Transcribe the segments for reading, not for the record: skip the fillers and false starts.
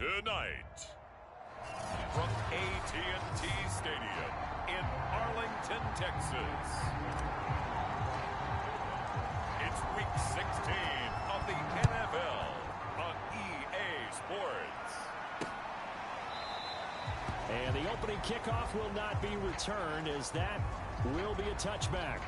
Tonight, from AT&T Stadium in Arlington, Texas, it's Week 16 of the NFL on EA Sports. And the opening kickoff will not be returned, as that will be a touchback.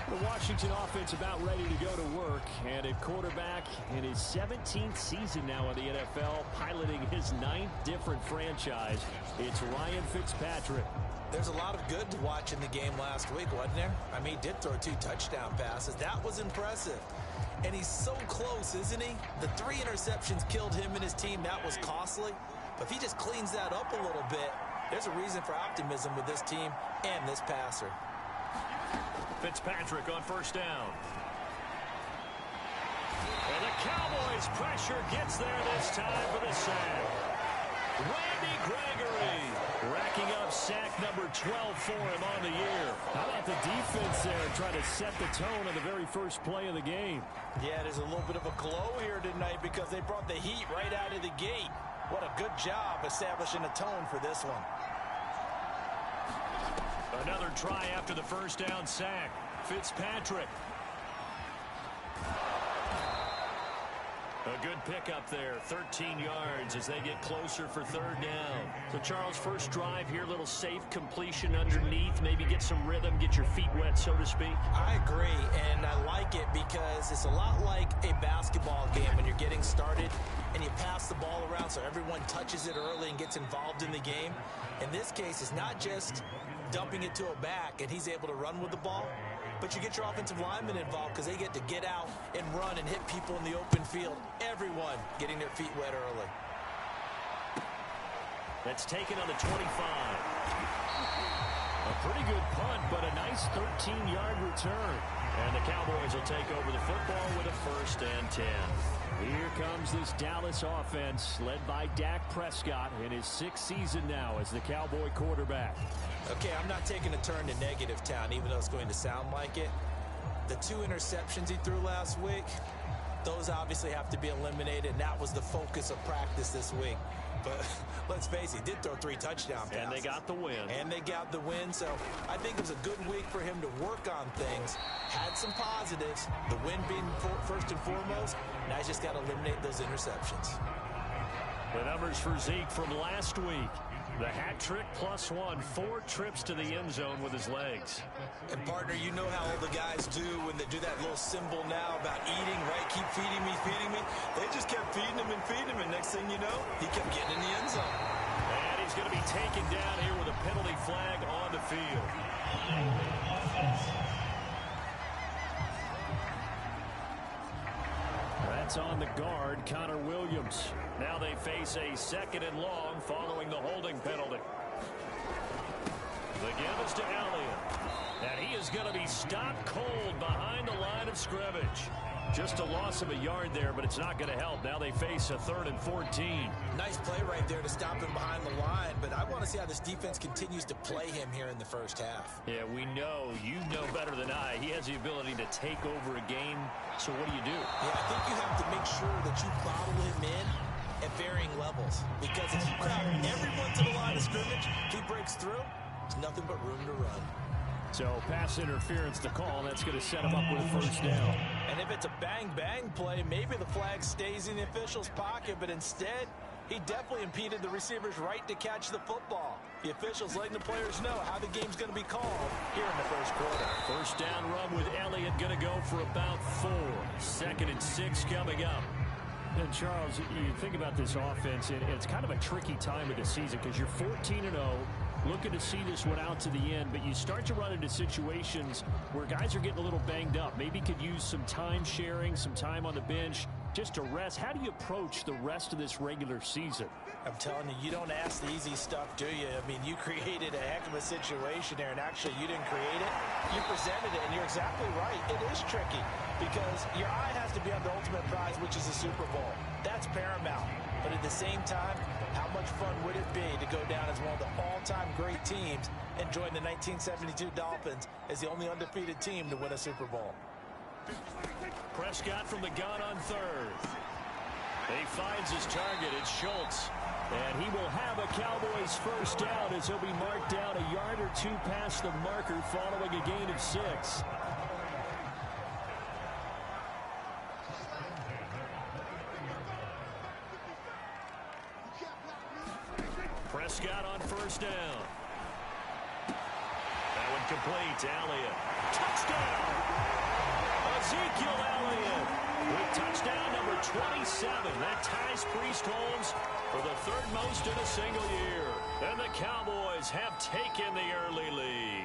The Washington offense about ready to go to work, and at quarterback in his 17th season now in the NFL, piloting his 9th different franchise, it's Ryan Fitzpatrick. There's a lot of good to watch in the game last week, wasn't there? I mean, he did throw 2 touchdown passes. That was impressive. And he's so close, isn't he? The 3 interceptions killed him and his team. That was costly. But if he just cleans that up a little bit, there's a reason for optimism with this team and this passer. Fitzpatrick on first down. And the Cowboys' pressure gets there this time for the sack. Randy Gregory racking up sack number 12 for him on the year. How about the defense there trying to set the tone on the very first play of the game? Yeah, there's a little bit of a glow here tonight because they brought the heat right out of the gate. What a good job establishing a tone for this one. Another try after the first down sack. Fitzpatrick. A good pickup there, 13 yards as they get closer for third down. So, Charles, first drive here, little safe completion underneath, maybe get some rhythm, get your feet wet, so to speak. I agree, and I like it because it's a lot like a basketball game when you're getting started and you pass the ball around so everyone touches it early and gets involved in the game. In this case, it's not just dumping it to a back and he's able to run with the ball, but you get your offensive linemen involved because they get to get out and run and hit people in the open field. Everyone getting their feet wet early. That's taken on the 25. A pretty good punt, but a nice 13-yard return. And the Cowboys will take over the football with a 1st and 10. Here comes this Dallas offense, led by Dak Prescott in his 6th season now as the Cowboy quarterback. Okay, I'm not taking a turn to negative town, even though it's going to sound like it. The 2 interceptions he threw last week, those obviously have to be eliminated, and that was the focus of practice this week. But let's face it, he did throw 3 touchdown passes. And they got the win. And they got the win, so I think it was a good week for him to work on things. Had some positives, the win being first and foremost. Now he's just got to eliminate those interceptions. The numbers for Zeke from last week. The hat trick +1, 4 trips to the end zone with his legs. And, partner, you know how all the guys do when they do that little symbol now about eating, right? Keep feeding me, feeding me. They just kept feeding him and feeding him, and next thing you know, he kept getting in the end zone. And he's going to be taken down here with a penalty flag on the field. That's on the guard, Connor Williams. Now they face a 2nd and long following the holding penalty. The give is to Elliott. And he is going to be stopped cold behind the line of scrimmage. Just a loss of a yard there, but it's not going to help. Now they face a 3rd and 14. Nice play right there to stop him behind the line, but I want to see how this defense continues to play him here in the first half. Yeah, we know. You know better than I. He has the ability to take over a game, so what do you do? Yeah, I think you have to make sure that you bottle him in at varying levels, because if you crowd everyone to the line of scrimmage, he breaks through, there's nothing but room to run. So pass interference to call. That's going to set him up with a 1st down. And if it's a bang-bang play, maybe the flag stays in the official's pocket, but instead, he definitely impeded the receiver's right to catch the football. The officials letting the players know how the game's going to be called here in the first quarter. 1st down run with Elliott going to go for about 4. 2nd and 6 coming up. And, Charles, you think about this offense, and it's kind of a tricky time of the season because you're 14-0, looking to see this one out to the end, but you start to run into situations where guys are getting a little banged up. Maybe could use some time sharing, some time on the bench just to rest. How do you approach the rest of this regular season? I'm telling you, you don't ask the easy stuff, do you? I mean, you created a heck of a situation there, and actually you didn't create it. You presented it, and you're exactly right. It is tricky because your eye has to be on the ultimate prize, which is the Super Bowl. That's paramount. But at the same time, how much fun would it be to go down as one of the all-time great teams and join the 1972 Dolphins as the only undefeated team to win a Super Bowl? Prescott from the gun on 3rd. He finds his target. It's Schultz. And he will have a Cowboys first down as he'll be marked down a yard or two past the marker following a gain of 6. Prescott on first down. That one complete to Elliott. Touchdown! Ezekiel Elliott with touchdown number 27. That ties Priest Holmes for the third most in a single year. And the Cowboys have taken the early lead.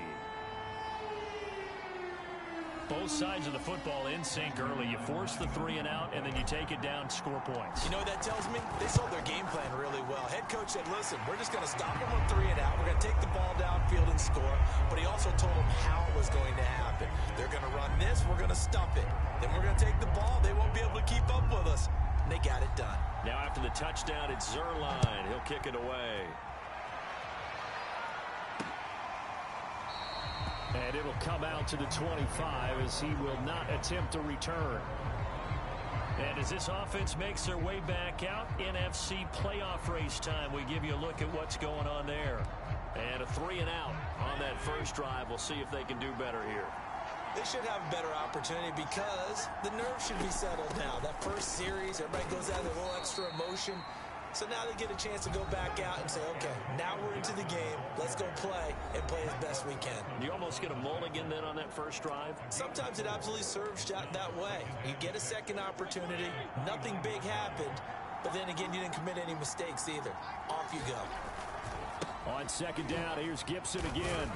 Both sides of the football in sync early. You force the 3 and out, and then you take it down, score points. You know what that tells me? They sold their game plan really well. Head coach said, listen, we're just going to stop them on 3 and out. We're going to take the ball downfield and score. But he also told them how it was going to happen. They're going to run this. We're going to stop it. Then we're going to take the ball. They won't be able to keep up with us. And they got it done. Now after the touchdown, it's Zerline. He'll kick it away. And it'll come out to the 25 as he will not attempt a return. And as this offense makes their way back out, NFC playoff race time, we give you a look at what's going on there. And a 3 and out on that first drive. We'll see if they can do better here. They should have a better opportunity because the nerves should be settled now. That first series, everybody goes out with a little extra emotion. So now they get a chance to go back out and say, okay, now we're into the game. Let's go play and play as best we can. You almost get a mulligan then on that first drive? Sometimes it absolutely serves that way. You get a second opportunity. Nothing big happened. But then again, you didn't commit any mistakes either. Off you go. On second down, here's Gibson again.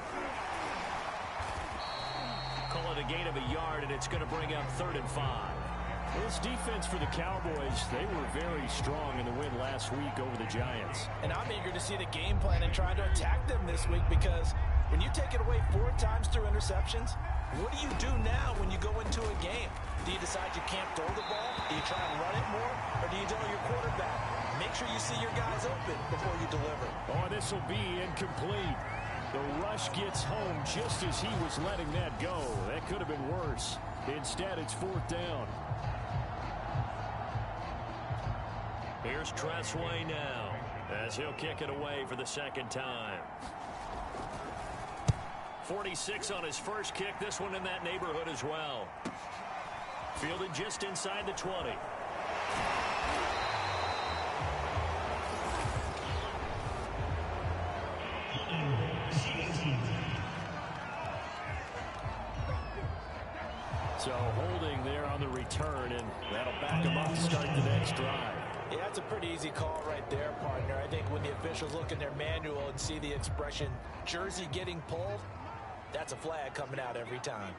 Call it a gain of a yard, and it's going to bring up 3rd and 5. This defense for the Cowboys, they were very strong in the win last week over the Giants. And I'm eager to see the game plan and try to attack them this week because when you take it away 4 times through interceptions, what do you do now when you go into a game? Do you decide you can't throw the ball? Do you try and run it more? Or do you tell your quarterback, make sure you see your guys open before you deliver? Oh, this will be incomplete. The rush gets home just as he was letting that go. That could have been worse. Instead, it's 4th down. Here's Tressway now as he'll kick it away for the second time. 46 on his first kick. This one in that neighborhood as well. Fielded just inside the 20. So holding there on the return, and that'll back him up to start the next drive. Yeah, that's a pretty easy call right there, partner. I think when the officials look in their manual and see the expression jersey getting pulled, that's a flag coming out every time.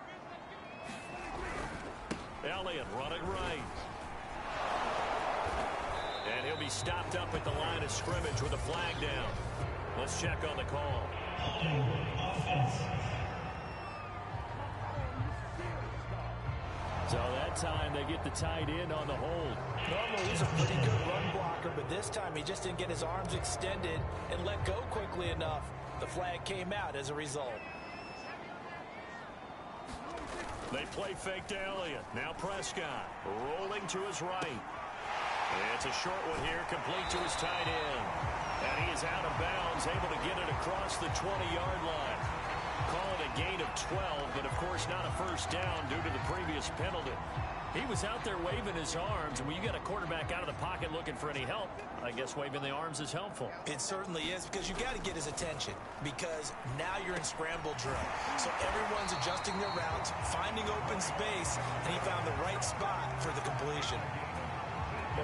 Elliott running right. And he'll be stopped up at the line of scrimmage with a flag down. Let's check on the call. So that time they get the tight end on the hold. Normally he's a pretty good run blocker, but this time he just didn't get his arms extended and let go quickly enough. The flag came out as a result. They play fake to Elliott. Now Prescott rolling to his right. It's a short one here, complete to his tight end. And he is out of bounds, able to get it across the 20-yard line. Call it a gain of 12, but of course not a first down due to the previous penalty. He was out there waving his arms, and when you got a quarterback out of the pocket looking for any help, I guess waving the arms is helpful. It certainly is, because you got to get his attention, because now you're in scramble drill. So everyone's adjusting their routes, finding open space, and he found the right spot for the completion.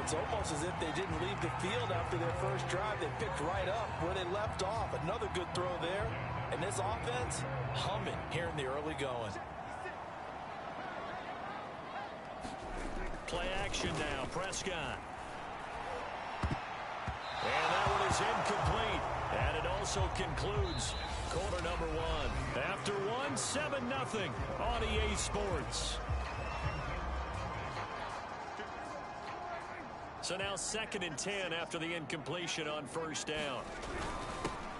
It's almost as if they didn't leave the field after their first drive. They picked right up where they left off. Another good throw there. And this offense, humming here in the early going. Play action now, Prescott. And that one is incomplete. And it also concludes quarter number 1. After 1, 7-0 on EA Sports. So now 2nd and 10 after the incompletion on first down.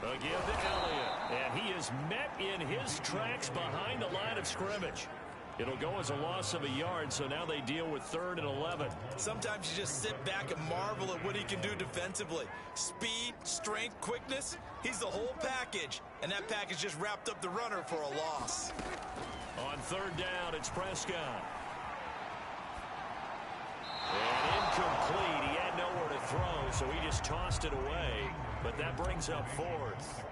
Again to Elliott. And he is met in his tracks behind the line of scrimmage. It'll go as a loss of a yard, so now they deal with 3rd and 11. Sometimes you just sit back and marvel at what he can do defensively. Speed, strength, quickness, he's the whole package. And that package just wrapped up the runner for a loss. On 3rd down, it's Prescott. And incomplete. He had nowhere to throw, so he just tossed it away. But that brings up 4th.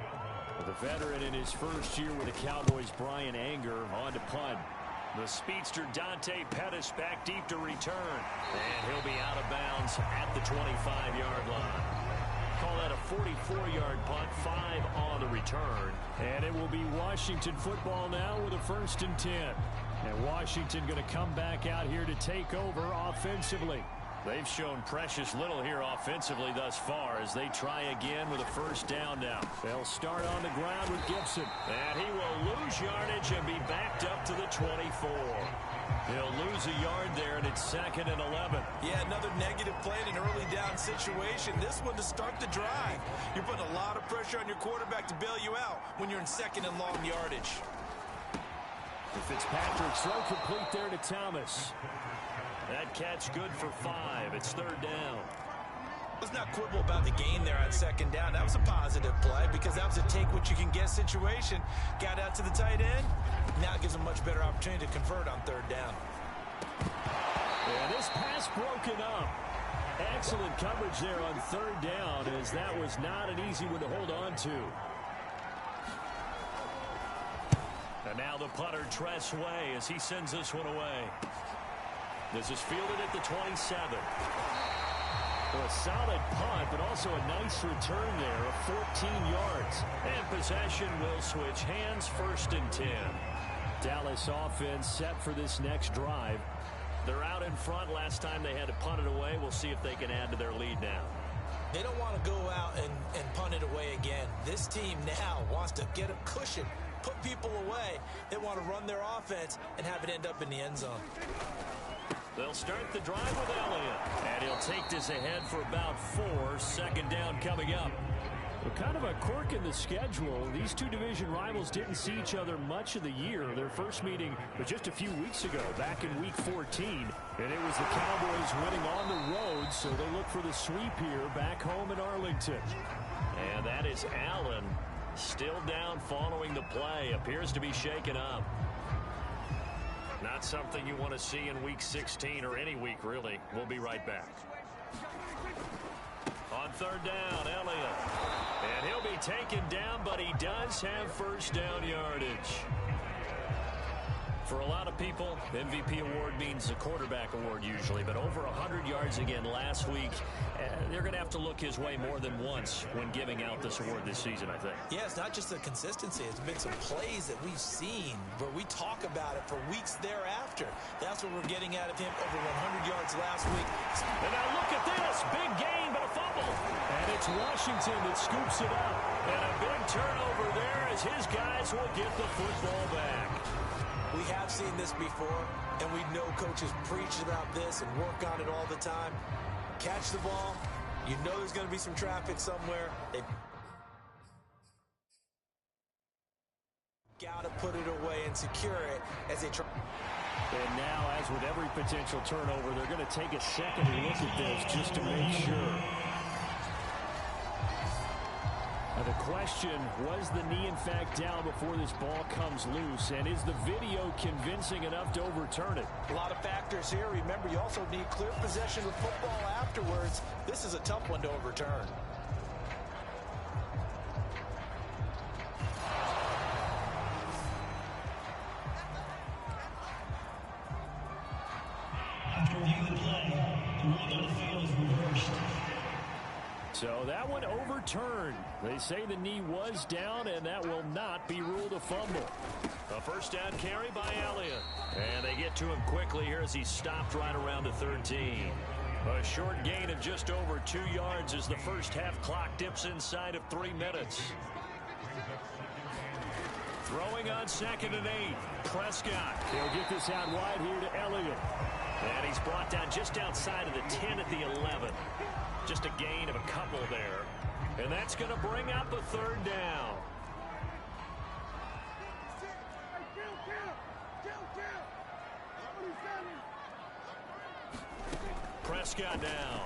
The veteran in his first year with the Cowboys, Brian Anger, on to punt. The speedster Dante Pettis back deep to return. And he'll be out of bounds at the 25-yard line. Call that a 44-yard punt, 5 on the return. And it will be Washington football now with a 1st and 10. And Washington going to come back out here to take over offensively. They've shown precious little here offensively thus far as they try again with a 1st down now. They'll start on the ground with Gibson. And he will lose yardage and be backed up to the 24. He'll lose a yard there, and it's 2nd and 11. Yeah, another negative play in an early down situation. This one to start the drive. You're putting a lot of pressure on your quarterback to bail you out when you're in 2nd and long yardage. Fitzpatrick throw complete there to Thomas. That catch good for 5. It's 3rd down. Let's not quibble about the gain there on 2nd down. That was a positive play because that was a take-what-you-can-get situation. Got out to the tight end. Now it gives them much better opportunity to convert on 3rd down. And this pass broken up. Excellent coverage there on 3rd down, as that was not an easy one to hold on to. And now the punter, Tress Way, as he sends this one away. This is fielded at the 27. Well, a solid punt, but also a nice return there of 14 yards. And possession will switch hands, 1st and 10. Dallas offense set for this next drive. They're out in front. Last time they had to punt it away. We'll see if they can add to their lead now. They don't want to go out and punt it away again. This team now wants to get a cushion, put people away. They want to run their offense and have it end up in the end zone. They'll start the drive with Elliott. And he'll take this ahead for about 4. 2nd down coming up. Well, kind of a quirk in the schedule. These two division rivals didn't see each other much of the year. Their first meeting was just a few weeks ago, back in Week 14. And it was the Cowboys winning on the road, so they look for the sweep here back home in Arlington. And that is Allen, still down following the play. Appears to be shaken up. Not something you want to see in Week 16 or any week, really. We'll be right back. On 3rd down, Elliott. And he'll be taken down, but he does have 1st down yardage. For a lot of people, MVP award means a quarterback award usually, but over 100 yards again last week. They're going to have to look his way more than once when giving out this award this season, I think. Yeah, it's not just the consistency. It's been some plays that we've seen where we talk about it for weeks thereafter. That's what we're getting out of him, over 100 yards last week. And now look at this. Big gain, but a fumble. And it's Washington that scoops it up. And a big turnover there as his guys will get the football back. We have seen this before, and we know coaches preach about this and work on it all the time. Catch the ball. You know there's going to be some traffic somewhere. They've got to put it away and secure it as they try. And now, as with every potential turnover, they're going to take a second look at this just to make sure. Now the question, was the knee in fact down before this ball comes loose? And is the video convincing enough to overturn it? A lot of factors here. Remember, you also need clear possession of football afterwards. This is a tough one to overturn. After reviewing the play, the ruling on the field is reversed. So that one overturned. They say the knee was down, and that will not be ruled a fumble. A 1st down carry by Elliott. And they get to him quickly here as he stopped right around the 13. A short gain of just over 2 yards as the first half clock dips inside of 3 minutes. Throwing on 2nd and 8. Prescott. He'll get this out wide here to Elliott. And he's brought down just outside of the 10 at the 11. Just a gain of a couple there. And that's going to bring up a 3rd down. Prescott now.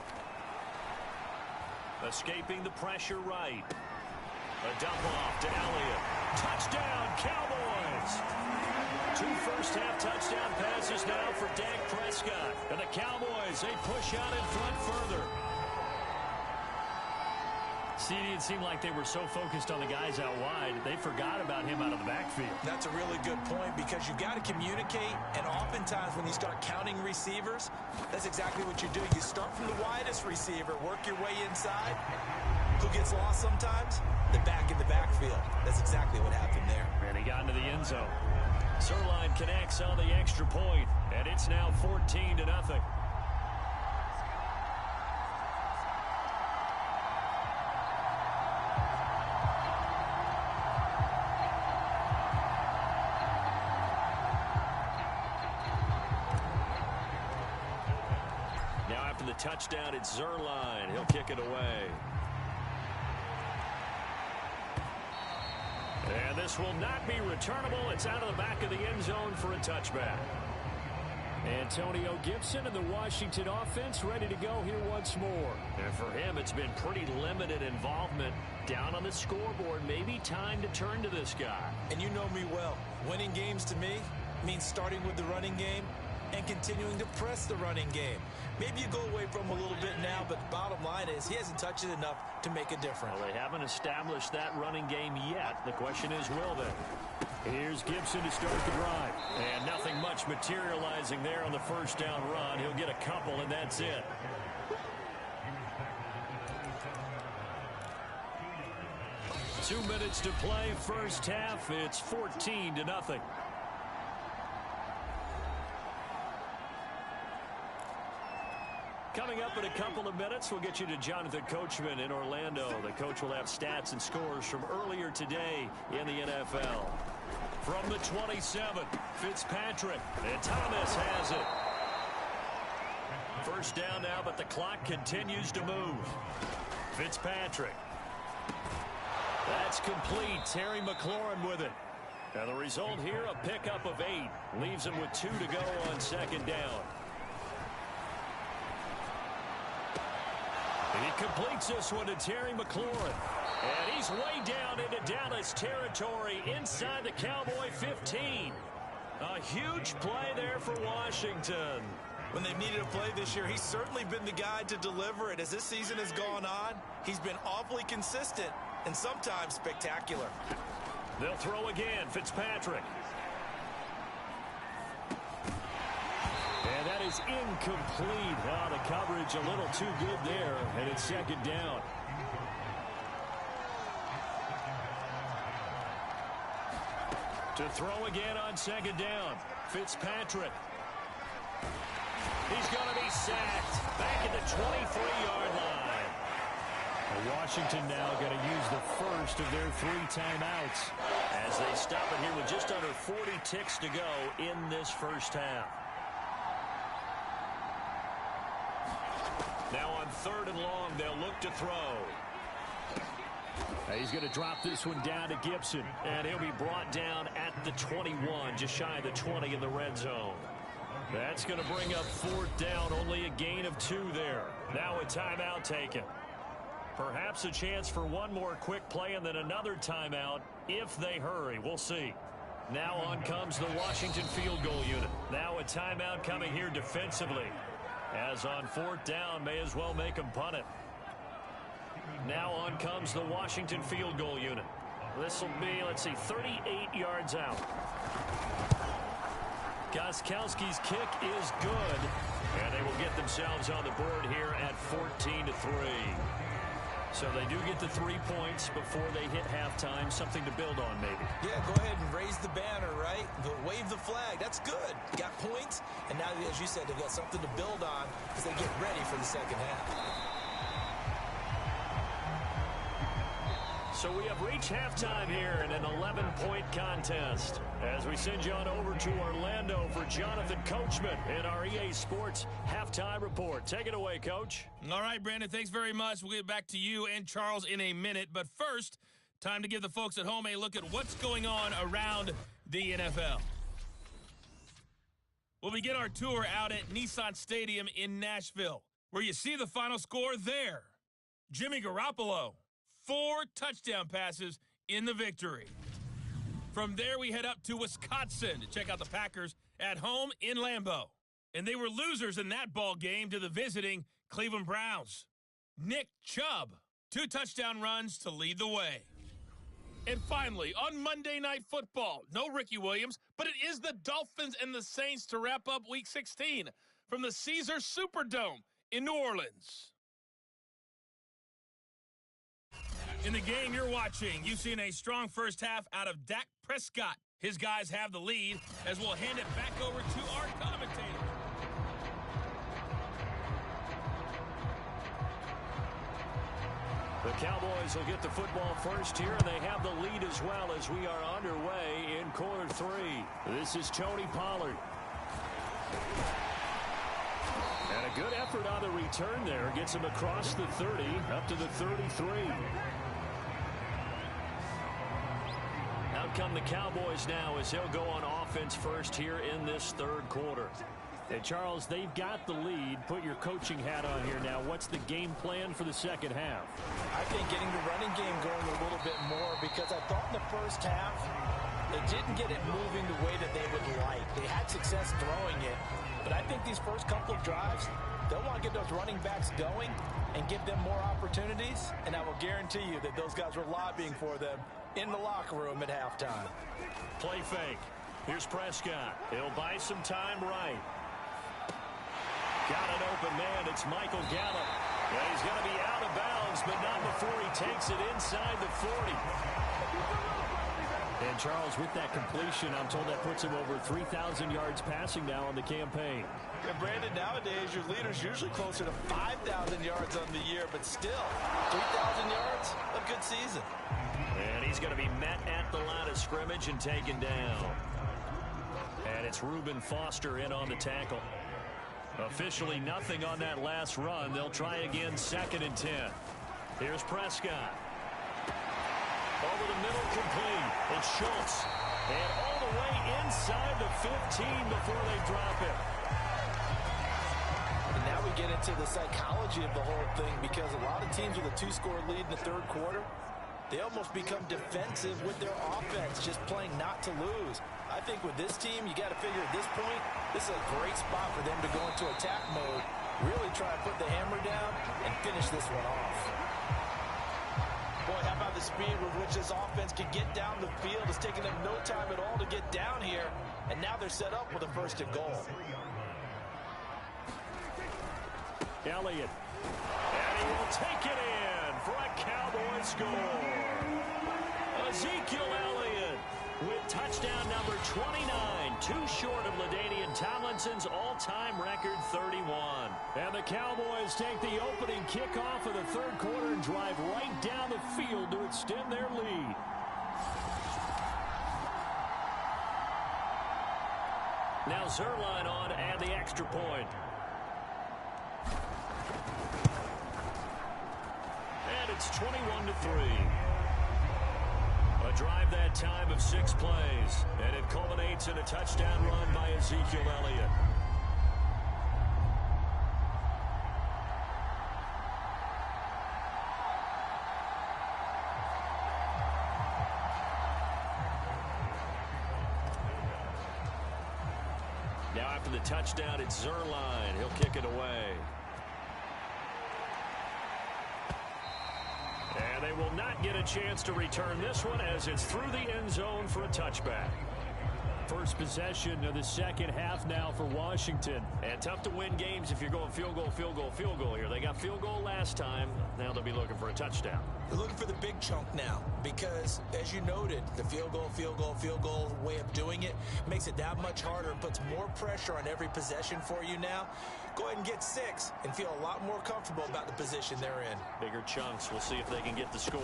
Escaping the pressure right. A dump off to Elliott. Touchdown, Cowboys! 2 first-half touchdown passes now for Dak Prescott. And the Cowboys, they push out in front further. CD, it seemed like they were so focused on the guys out wide, they forgot about him out of the backfield. That's a really good point because you've got to communicate, and oftentimes when you start counting receivers, that's exactly what you do. You start from the widest receiver, work your way inside. Who gets lost sometimes? The back in the backfield. That's exactly what happened there. And he got into the end zone. Sirline connects on the extra point, and it's now 14-0. Now after the touchdown, it's Sirline. He'll kick it away. And this will not be returnable. It's out of the back of the end zone for a touchback. Antonio Gibson and the Washington offense ready to go here once more. And for him, it's been pretty limited involvement down on the scoreboard. Maybe time to turn to this guy. And you know me well. Winning games to me means starting with the running game and continuing to press the running game. Maybe you go away from him a little bit now, but the bottom line is he hasn't touched it enough to make a difference. Well, they haven't established that running game yet. The question is, will they? Here's Gibson to start the drive. And nothing much materializing there on the first down run. He'll get a couple, and that's it. Two minutes to play first half. It's 14-0. Coming up in a couple of minutes, we'll get you to Jonathan Coachman in Orlando. The coach will have stats and scores from earlier today in the NFL. From the 27, Fitzpatrick, and Thomas has it. First down now, but the clock continues to move. Fitzpatrick. That's complete. Terry McLaurin with it. And the result here, a pickup of 8. Leaves him with 2 to go on second down. He completes this one to Terry McLaurin. And he's way down into Dallas territory inside the Cowboy 15. A huge play there for Washington. When they've needed a play this year, he's certainly been the guy to deliver it. As this season has gone on, he's been awfully consistent and sometimes spectacular. They'll throw again, Fitzpatrick. And that is incomplete. Oh, the coverage a little too good there, and it's second down. To throw again on second down, Fitzpatrick. He's going to be sacked back at the 23-yard line. Washington now going to use the first of their 3 timeouts as they stop it here with just under 40 ticks to go in this first half. Now on 3rd and long, they'll look to throw. He's going to drop this one down to Gibson, and he'll be brought down at the 21, just shy of the 20 in the red zone. That's going to bring up 4th down, only a gain of 2 there. Now a timeout taken. Perhaps a chance for one more quick play and then another timeout if they hurry. We'll see. Now on comes the Washington field goal unit. Now a timeout coming here defensively. As on 4th down, may as well make them punt it. Now on comes the Washington field goal unit. This will be, let's see, 38 yards out. Gostkowski's kick is good, and they will get themselves on the board here at 14-3. So they do get the 3 points before they hit halftime. Something to build on, maybe. Yeah, go ahead and raise the banner, right? Wave the flag. That's good. You got points, and now, as you said, they've got something to build on as they get ready for the second half. So we have reached halftime here in an 11-point contest. As we send you on over to Orlando for Jonathan Coachman in our EA Sports Halftime Report. Take it away, Coach. All right, Brandon, thanks very much. We'll get back to you and Charles in a minute. But first, time to give the folks at home a look at what's going on around the NFL. We'll begin our tour out at Nissan Stadium in Nashville. where you see the final score there. Jimmy Garoppolo, 4 touchdown passes in the victory. From there, we head up to Wisconsin to check out the Packers at home in Lambeau. And they were losers in that ball game to the visiting Cleveland Browns. Nick Chubb, 2 touchdown runs to lead the way. And finally, on Monday Night Football, no Ricky Williams, but it is the Dolphins and the Saints to wrap up Week 16 from the Caesars Superdome in New Orleans. In the game you're watching, you've seen a strong first half out of Dak Prescott. His guys have the lead as we'll hand it back over to our commentator. The Cowboys will get the football first here, and they have the lead as well as we are underway in quarter 3. This is Tony Pollard. And a good effort on the return there. Gets him across the 30, up to the 33. Out come the Cowboys now as they'll go on offense first here in this third quarter. Hey, Charles, they've got the lead. Put your coaching hat on here now. What's the game plan for the second half? I think getting the running game going a little bit more, because I thought in the first half they didn't get it moving the way that they would like. They had success throwing it, but I think these first couple of drives, they'll want to get those running backs going and give them more opportunities, and I will guarantee you that those guys were lobbying for them in the locker room at halftime. Play fake. Here's Prescott. He'll buy some time right. Got an open man. It's Michael Gallup. Yeah, he's going to be out of bounds, but not before he takes it inside the 40. And Charles, with that completion, I'm told that puts him over 3,000 yards passing now on the campaign. And Brandon, nowadays your leader's usually closer to 5,000 yards on the year, but still, 3,000 yards, a good season. And he's going to be met at the line of scrimmage and taken down. And it's Reuben Foster in on the tackle. Officially nothing on that last run. They'll try again, 2nd and 10. Here's Prescott. Over the middle, complete. It's Schultz. And all the way inside the 15 before they drop it. And now we get into the psychology of the whole thing, because a lot of teams with a 2-score lead in the third quarter, they almost become defensive with their offense, just playing not to lose. I think with this team, you got to figure at this point, this is a great spot for them to go into attack mode, really try to put the hammer down and finish this one off. Boy, how about the speed with which this offense can get down the field? It's taking them no time at all to get down here, and now they're set up with a 1st and goal. Elliott. And he will take it in for a Cowboy score. Ezekiel Elliott with touchdown number 29, 2 short of LaDainian Tomlinson's all-time record 31. And the Cowboys take the opening kickoff of the third quarter and drive right down the field to extend their lead. Now Zerline on to add the extra point. And it's 21-3. A drive that time of 6 plays, and it culminates in a touchdown run by Ezekiel Elliott. Now after the touchdown, it's Zerline. He'll kick it away. And they will not get a chance to return this one as it's through the end zone for a touchback. First possession of the second half now for Washington. And tough to win games if you're going field goal, field goal, field goal here. They got field goal last time. Now they'll be looking for a touchdown. They're looking for the big chunk now because, as you noted, the field goal, field goal, field goal way of doing it makes it that much harder and puts more pressure on every possession for you now. Go ahead and get 6 and feel a lot more comfortable about the position they're in. Bigger chunks. We'll see if they can get the score.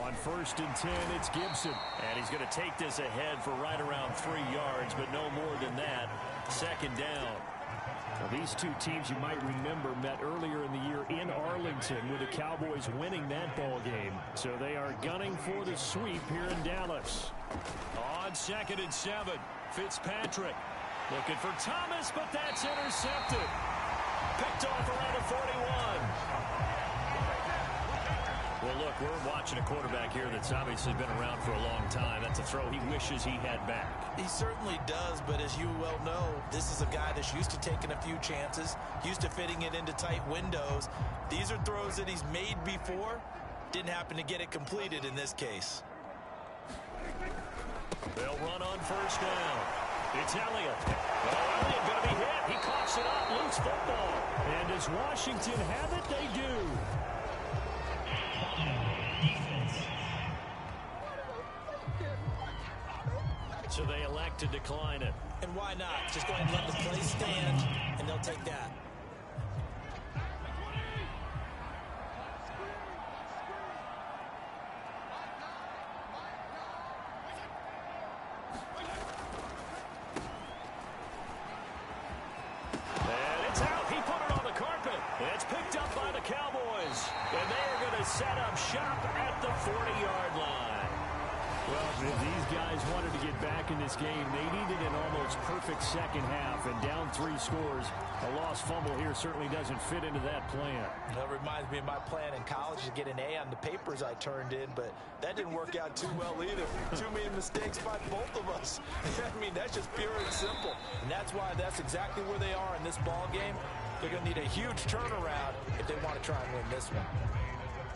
On 1st and 10, it's Gibson. And he's going to take this ahead for right around 3 yards, but no more than that. 2nd down. Now, these two teams, you might remember, met earlier in the year in Arlington with the Cowboys winning that ball game. So they are gunning for the sweep here in Dallas. On 2nd and 7, Fitzpatrick looking for Thomas, but that's intercepted. picked off around the 41. Well, look, we're watching a quarterback here that's obviously been around for a long time. That's a throw he wishes he had back. He certainly does, but as you well know, this is a guy that's used to taking a few chances, used to fitting it into tight windows. These are throws that he's made before. Didn't happen to get it completed in this case. They'll run on first down. It's Elliott. Oh, Elliott going to be hit. He coughs it up. Loose football. And does Washington have it? They do. So they elect to decline it. And why not? Just go ahead and let the play stand, and they'll take that. And it's out. He put it on the carpet. It's picked up by the Cowboys. And they are going to set up shop at the 40-yard line. Well, if these guys wanted to get back in this game, they needed an almost perfect second half, and down 3 scores. A lost fumble here certainly doesn't fit into that plan. That reminds me of my plan in college to get an A on the papers I turned in, but that didn't work out too well either. Too many mistakes by both of us. I mean, that's just pure and simple. And that's why that's exactly where they are in this ball game. They're going to need a huge turnaround if they want to try and win this one.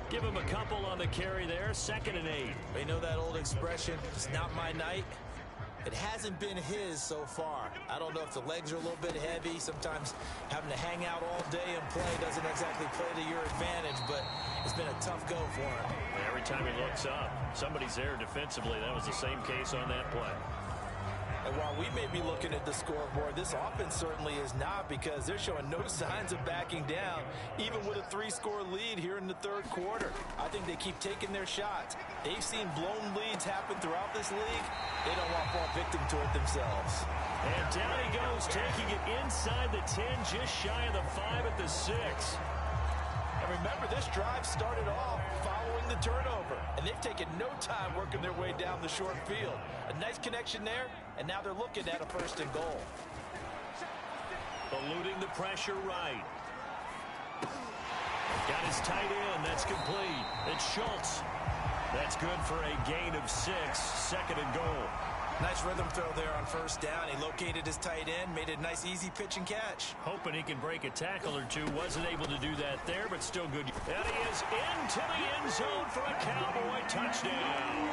Give him a couple on the carry there. 2nd and 8. You know that old expression, it's not my night? It hasn't been his so far. I don't know if the legs are a little bit heavy. Sometimes having to hang out all day and play doesn't exactly play to your advantage, but it's been a tough go for him. Every time he looks up, somebody's there defensively. That was the same case on that play. And while we may be looking at the scoreboard, this offense certainly is not, because they're showing no signs of backing down, even with a 3-score lead here in the 3rd quarter. I think they keep taking their shots. They've seen blown leads happen throughout this league. They don't want to fall victim to it themselves. And down he goes, taking it inside the 10, just shy of the 5 at the 6. And remember, this drive started off following the turnover, and they've taken no time working their way down the short field. A nice connection there, and now they're looking at a 1st and goal. Eluding the pressure right. Got his tight end. That's complete. It's Schultz. That's good for a gain of 6. 2nd and goal. Nice rhythm throw there on 1st down. He located his tight end, made a nice easy pitch and catch. Hoping he can break a tackle or two. Wasn't able to do that there, but still good. And he is into the end zone for a Cowboy touchdown.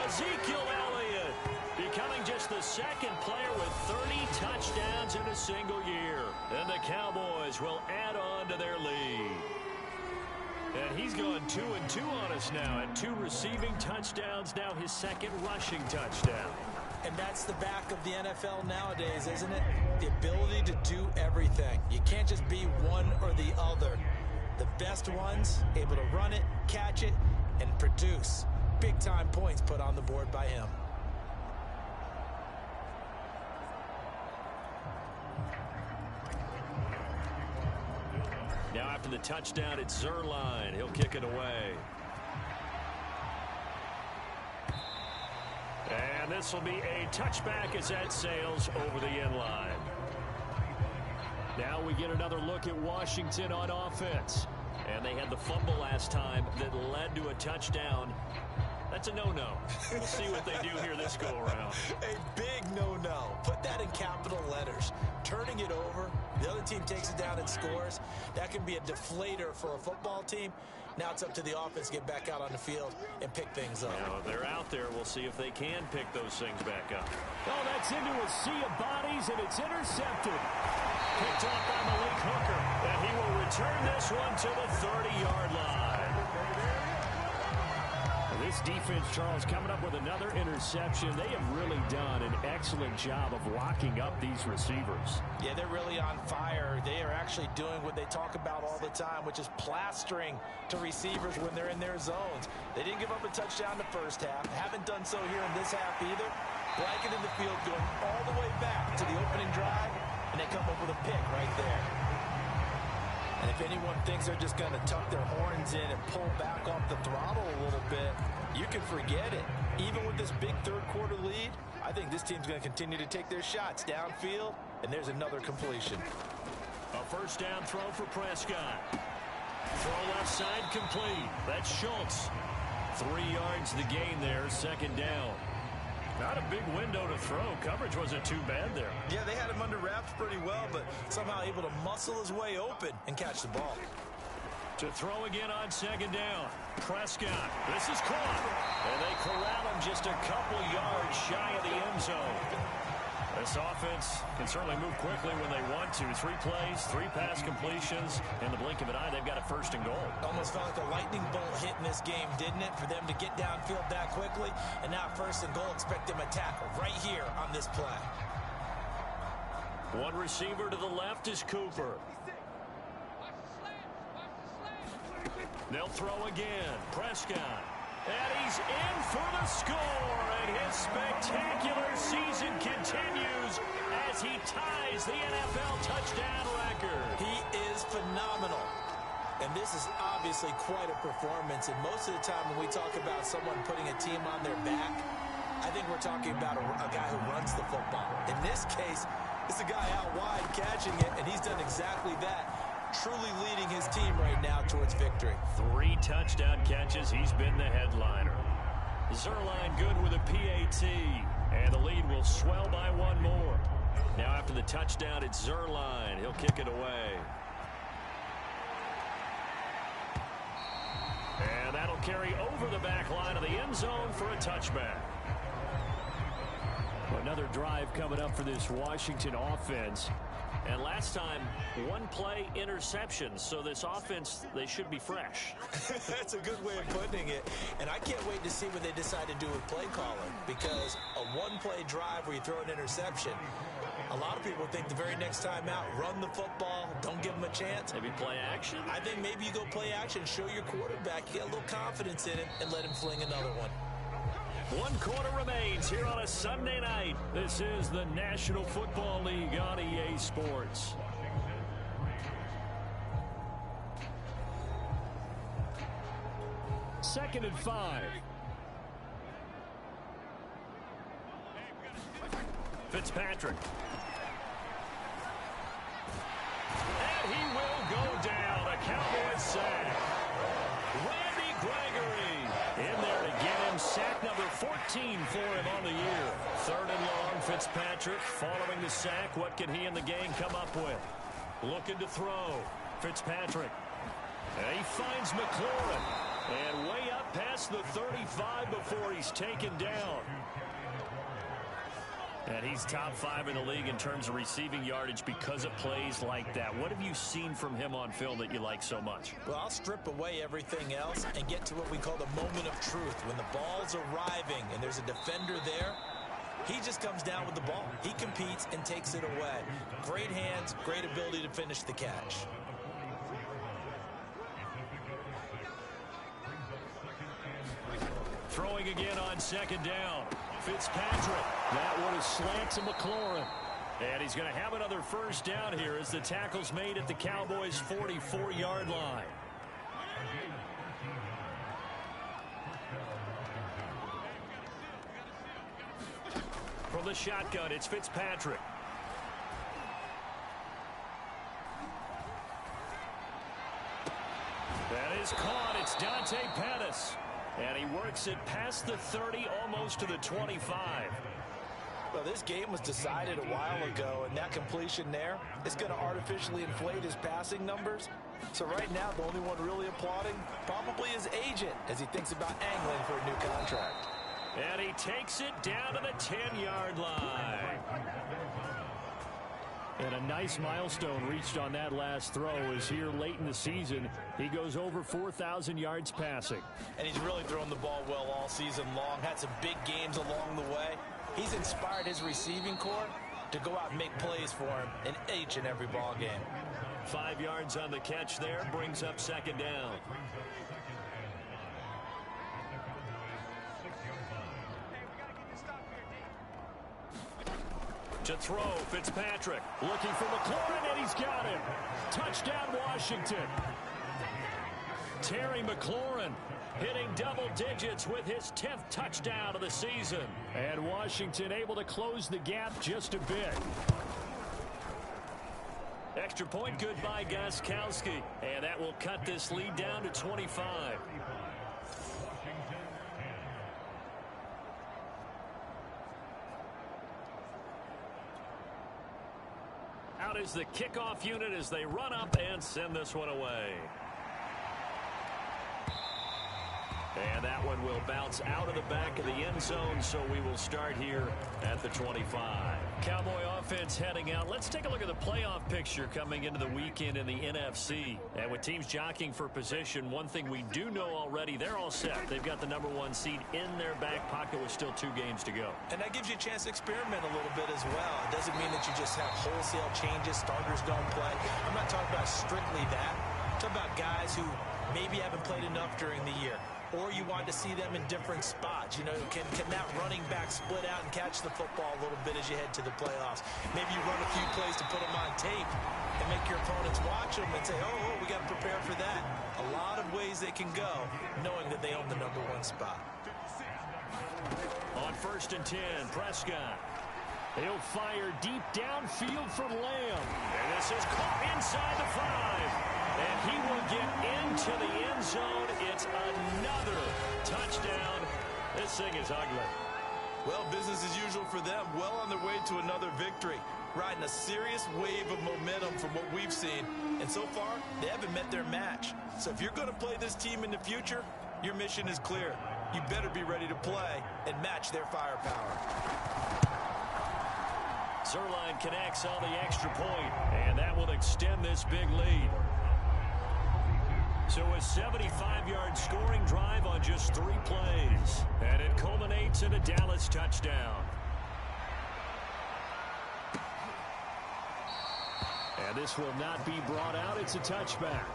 Ezekiel Elliott becoming just the 2nd player with 30 touchdowns in a single year. And the Cowboys will add on to their lead. And he's gone 2-2 on us now at 2 receiving touchdowns, now his 2nd rushing touchdown. And that's the back of the NFL nowadays, isn't it? The ability to do everything. You can't just be one or the other. The best ones able to run it, catch it, and produce big-time points put on the board by him. Now after the touchdown, it's Zerline. He'll kick it away. And this will be a touchback as that sails over the end line. Now we get another look at Washington on offense. And they had the fumble last time that led to a touchdown. That's a no-no. We'll see what they do here this go-around. A big no-no. Put that in capital letters. Turning it over, the other team takes it down and scores. That can be a deflator for a football team. Now it's up to the offense to get back out on the field and pick things up. Now, if they're out there, we'll see if they can pick those things back up. Oh, that's into a sea of bodies, and it's intercepted. Picked off by Malik Hooker, and he will return this one to the 30-yard line. This defense, Charles, coming up with another interception. They have really done an excellent job of locking up these receivers. Yeah, they're really on fire. They are actually doing what they talk about all the time, which is plastering to receivers when they're in their zones. They didn't give up a touchdown the 1st half. Haven't done so here in this half either. Blanket in the field going all the way back to the opening drive, and they come up with a pick right there. And if anyone thinks they're just going to tuck their horns in and pull back off the throttle a little bit, you can forget it. Even with this big 3rd quarter lead, I think this team's going to continue to take their shots downfield, and there's another completion. A first down throw for Prescott. Throw left side complete. That's Schultz. 3 yards the gain there, second down. Not a big window to throw. Coverage wasn't too bad there. Yeah, they had him under wraps pretty well, but somehow able to muscle his way open and catch the ball. To throw again on second down. Prescott. This is caught. And they corral him just a couple yards shy of the end zone. This offense can certainly move quickly when they want to. 3 plays, 3 pass completions. In the blink of an eye, they've got a first and goal. Almost felt like a lightning bolt hit in this game, didn't it? For them to get downfield that quickly. And now first and goal, expect them to tackle right here on this play. One receiver to the left is Cooper. They'll throw again. Prescott. And he's in for the score. And his spectacular season continues as he ties the NFL touchdown record. He is phenomenal. And this is obviously quite a performance. And most of the time when we talk about someone putting a team on their back, I think we're talking about a guy who runs the football. In this case, it's a guy out wide catching it, and he's done exactly that. Truly leading his team right now towards victory. 3 touchdown catches. He's been the headliner. Zerline good with a PAT. And the lead will swell by 1 more. Now after the touchdown, it's Zerline. He'll kick it away. And that'll carry over the back line of the end zone for a touchback. Another drive coming up for this Washington offense. And last time, 1 play interception. So this offense, they should be fresh. That's a good way of putting it. And I can't wait to see what they decide to do with play calling. Because a 1-play drive where you throw an interception, a lot of people think the very next time out, run the football, don't give them a chance. Maybe play action? I think maybe you go play action, show your quarterback, you get a little confidence in him, and let him fling another one. 1 quarter remains here on a Sunday night. This is the National Football League on EA Sports. Second and 5. Fitzpatrick. And he will go down. A Cowboys sack. Randy Gregory in there to get him sack number 14 for him on the year. 3rd and long, Fitzpatrick following the sack. What can he and the gang come up with? Looking to throw. Fitzpatrick. And he finds McLaurin. And way up past the 35 before he's taken down. And he's top 5 in the league in terms of receiving yardage because of plays like that. What have you seen from him on film that you like so much? Well, I'll strip away everything else and get to what we call the moment of truth. When the ball's arriving and there's a defender there, he just comes down with the ball. He competes and takes it away. Great hands, great ability to finish the catch. Throwing again on second down. Fitzpatrick. That one is slant to McLaurin. And he's going to have another first down here as the tackle's made at the Cowboys' 44-yard line. From the shotgun, it's Fitzpatrick. That is caught. It's Dante Pettis. And he works it past the 30, almost to the 25. Well, this game was decided a while ago, and that completion there is going to artificially inflate his passing numbers. So right now, the only one really applauding probably his agent as he thinks about angling for a new contract. And he takes it down to the 10-yard line. And a nice milestone reached on that last throw is here late in the season. He goes over 4,000 yards passing. And he's really thrown the ball well all season long. Had some big games along the way. He's inspired his receiving corps to go out and make plays for him in each and every ball game. 5 yards on the catch there, brings up second down. To throw, Fitzpatrick looking for McLaurin, and he's got him. Touchdown, Washington. Terry McLaurin hitting double digits with his 10th touchdown of the season. And Washington able to close the gap just a bit. Extra point good by Gostkowski. And that will cut this lead down to 25. Out is the kickoff unit as they run up and send this one away. And that one will bounce out of the back of the end zone, so we will start here at the 25. Cowboy offense heading out. Let's take a look at the playoff picture coming into the weekend in the NFC. And with teams jockeying for position, one thing we do know already, they're all set. They've got the #1 seed in their back pocket with still 2 games to go. And that gives you a chance to experiment a little bit as well. It doesn't mean that you just have wholesale changes, starters don't play. I'm not talking about strictly that. I'm talking about guys who maybe haven't played enough during the year. Or you want to see them in different spots. You know, can that running back split out and catch the football a little bit as you head to the playoffs? Maybe you run a few plays to put them on tape and make your opponents watch them and say, oh, we got to prepare for that. A lot of ways they can go, knowing that they own the #1 spot. On 1st and 10, Prescott. He'll fire deep downfield from Lamb. And this is caught inside the 5. And he will get into the end zone. It's another touchdown. This thing is ugly. Well, business as usual for them. Well on their way to another victory. Riding a serious wave of momentum from what we've seen. And so far, they haven't met their match. So if you're going to play this team in the future, your mission is clear. You better be ready to play and match their firepower. Zerline connects on the extra point, and that will extend this big lead. So a 75-yard scoring drive on just 3 plays. And it culminates in a Dallas touchdown. And this will not be brought out. It's a touchback.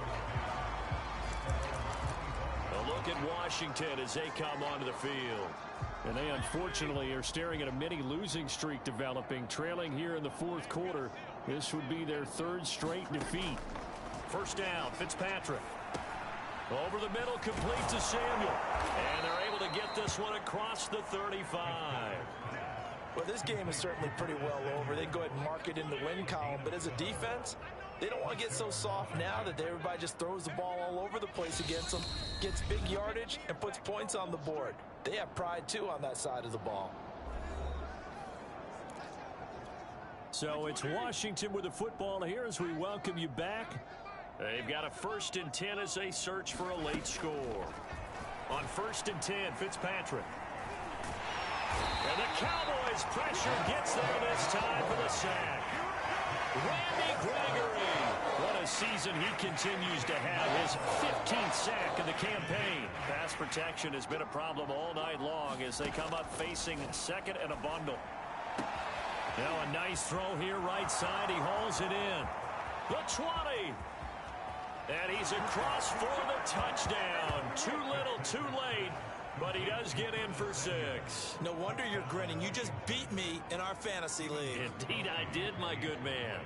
A look at Washington as they come onto the field. And they unfortunately are staring at a mini losing streak developing, trailing here in the 4th quarter. This would be their 3rd straight defeat. First down, Fitzpatrick. Over the middle, complete to Samuel. And they're able to get this one across the 35. Well, this game is certainly pretty well over. They can go ahead and mark it in the win column. But as a defense, they don't want to get so soft now that everybody just throws the ball all over the place against them, gets big yardage, and puts points on the board. They have pride, too, on that side of the ball. So it's Washington with the football here as we welcome you back. They've got a 1st and 10 as they search for a late score. On 1st and 10, Fitzpatrick. And the Cowboys' pressure gets there this time for the sack. Randy Gregory. What a season he continues to have. His 15th sack of the campaign. Pass protection has been a problem all night long as they come up facing 2nd and a bundle. Now a nice throw here right side. He hauls it in. The 20. And he's across for the touchdown. Too little, too late. But he does get in for 6. No wonder you're grinning. You just beat me in our fantasy league. Indeed I did, my good man.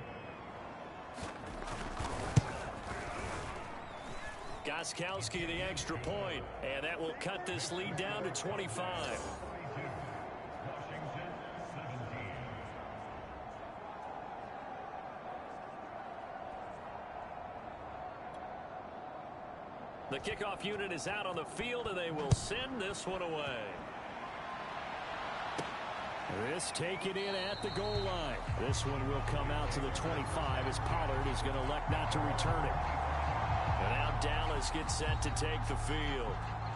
Gostkowski the extra point. And that will cut this lead down to 25. The kickoff unit is out on the field, and they will send this one away. This taken in at the goal line. This one will come out to the 25 as Pollard is going to elect not to return it. And now Dallas gets set to take the field.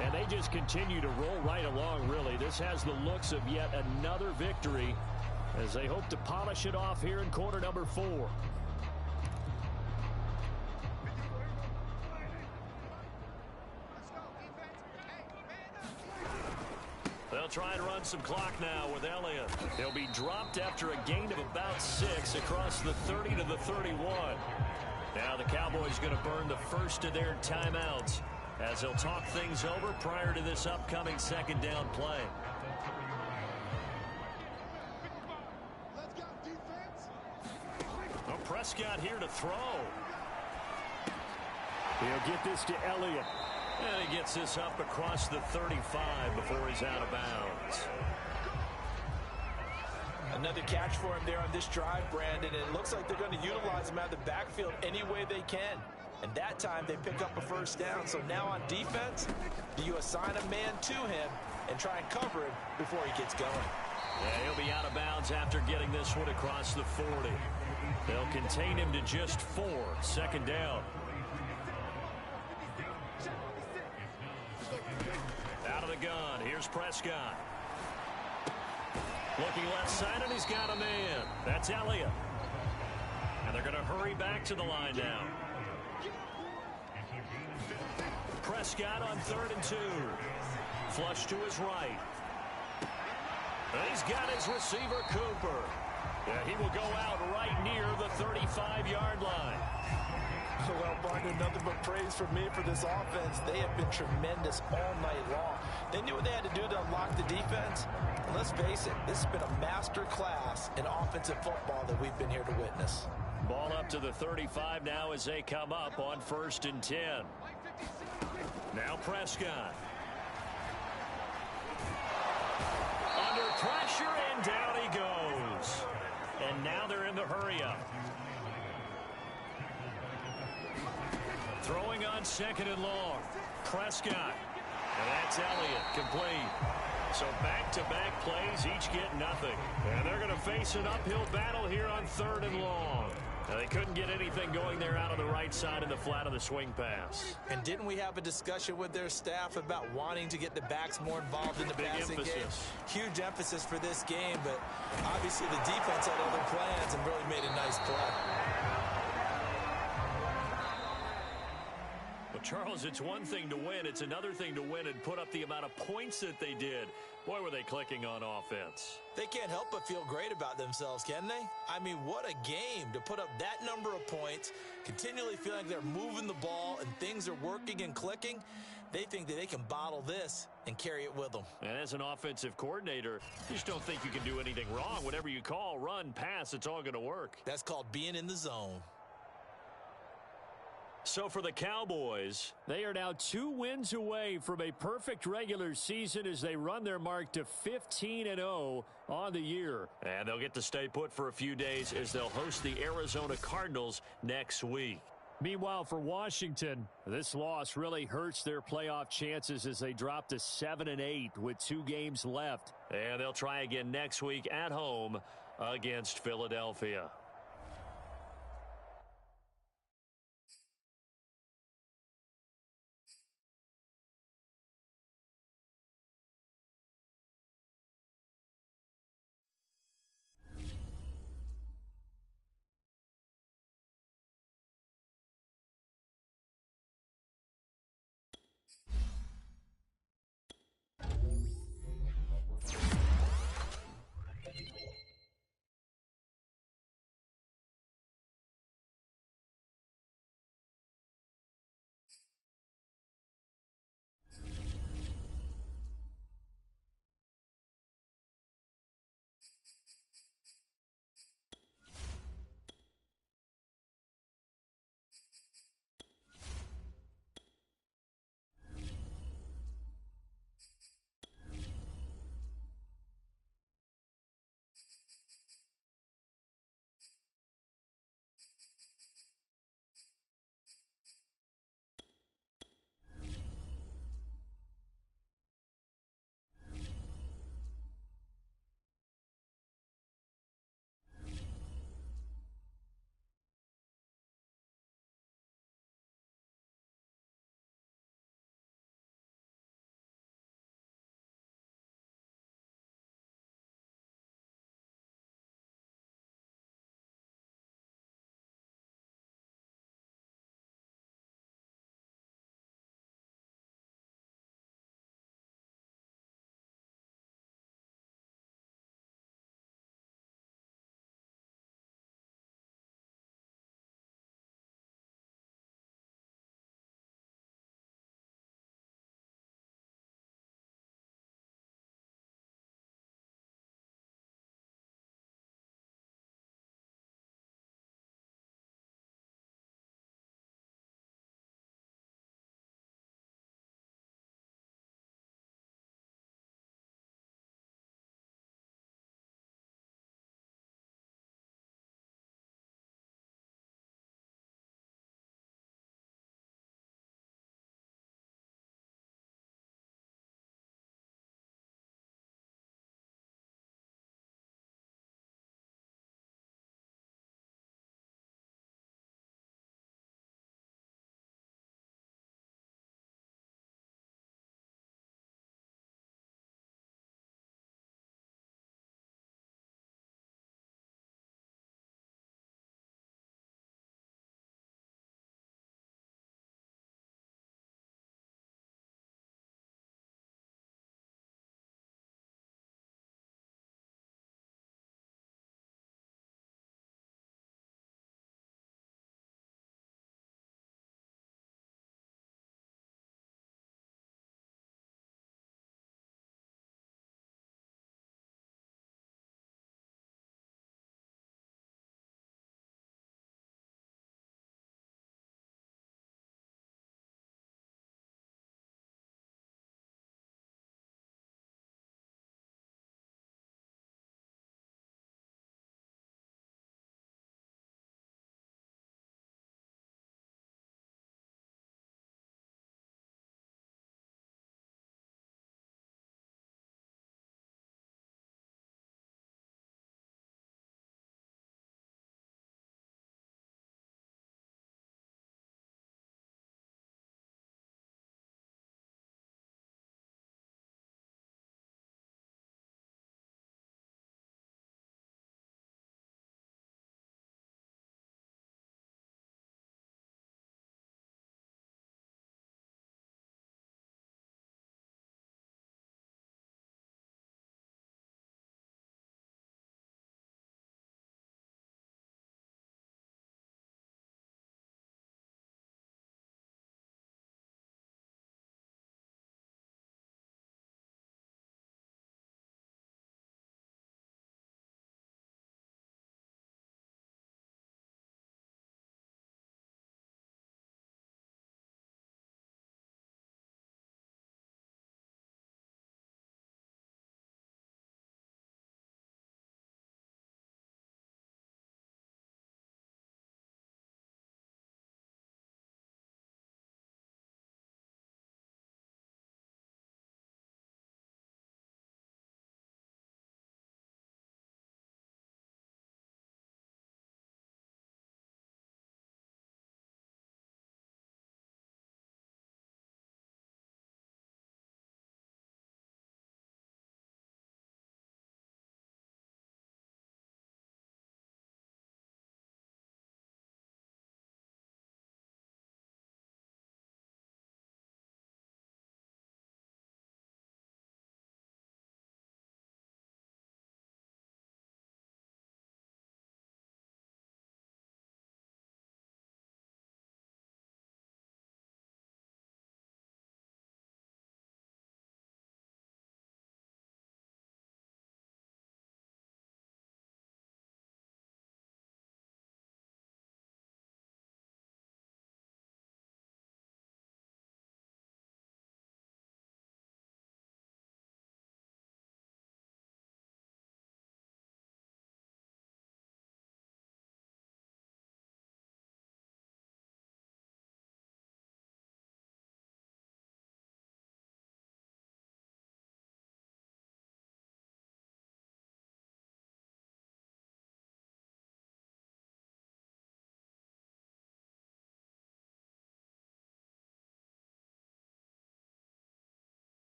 And they just continue to roll right along, really. This has the looks of yet another victory as they hope to polish it off here in quarter number 4. They'll try and run some clock now with Elliott. He'll be dropped after a gain of about 6 across the 30 to the 31. Now the Cowboys going to burn the first of their timeouts as they'll talk things over prior to this upcoming 2nd down play. Well, Prescott here to throw. He'll get this to Elliott. And he gets this up across the 35 before he's out of bounds. Another catch for him there on this drive, Brandon, and it looks like they're going to utilize him out of the backfield any way they can. And that time they pick up a first down. So now on defense, do you assign a man to him and try and cover him before he gets going? Yeah, he'll be out of bounds after getting this one across the 40. They'll contain him to just 4. Second down. Out of the gun. Here's Prescott. Looking left side, and he's got a man. That's Elliott. And they're going to hurry back to the line now. Prescott on 3rd and 2. Flush to his right. And he's got his receiver, Cooper. Yeah, he will go out right near the 35-yard line. Well, Barton, nothing but praise from me for this offense. They have been tremendous all night long. They knew what they had to do to unlock the defense. And let's face it, this has been a master class in offensive football that we've been here to witness. Ball up to the 35 now as they come up on 1st and 10. Now Prescott. Under pressure, and down he goes. And now they're in the hurry-up. Throwing on 2nd and long. Prescott. And that's Elliott, complete. So back-to-back plays, each get nothing. And they're going to face an uphill battle here on 3rd and long. Now, they couldn't get anything going there out on the right side in the flat of the swing pass. And didn't we have a discussion with their staff about wanting to get the backs more involved in the passing game? Huge emphasis for this game, but obviously the defense had other plans and really made a nice play. Well, Charles, it's one thing to win. It's another thing to win and put up the amount of points that they did. Boy, were they clicking on offense. They can't help but feel great about themselves, can they? I mean, what a game to put up that number of points, continually feeling like they're moving the ball and things are working and clicking. They think that they can bottle this and carry it with them. And as an offensive coordinator, you just don't think you can do anything wrong. Whatever you call, run, pass, it's all going to work. That's called being in the zone. So for the Cowboys, they are now 2 wins away from a perfect regular season as they run their mark to 15-0 on the year. And they'll get to stay put for a few days as they'll host the Arizona Cardinals next week. Meanwhile, for Washington, this loss really hurts their playoff chances as they drop to 7-8 with 2 games left. And they'll try again next week at home against Philadelphia.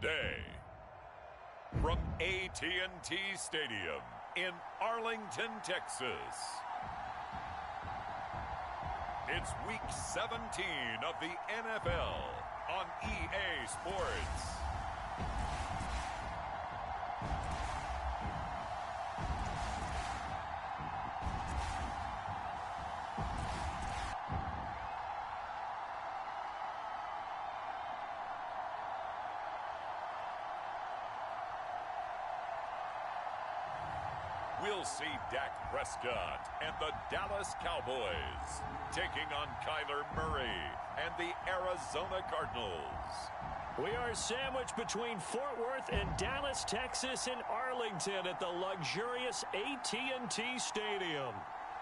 day. From AT&T Stadium in Arlington, Texas. It's Week 17 of the NFL on EA Sports. We'll see Dak Prescott and the Dallas Cowboys taking on Kyler Murray and the Arizona Cardinals. We are sandwiched between Fort Worth and Dallas, Texas, and Arlington at the luxurious AT&T Stadium.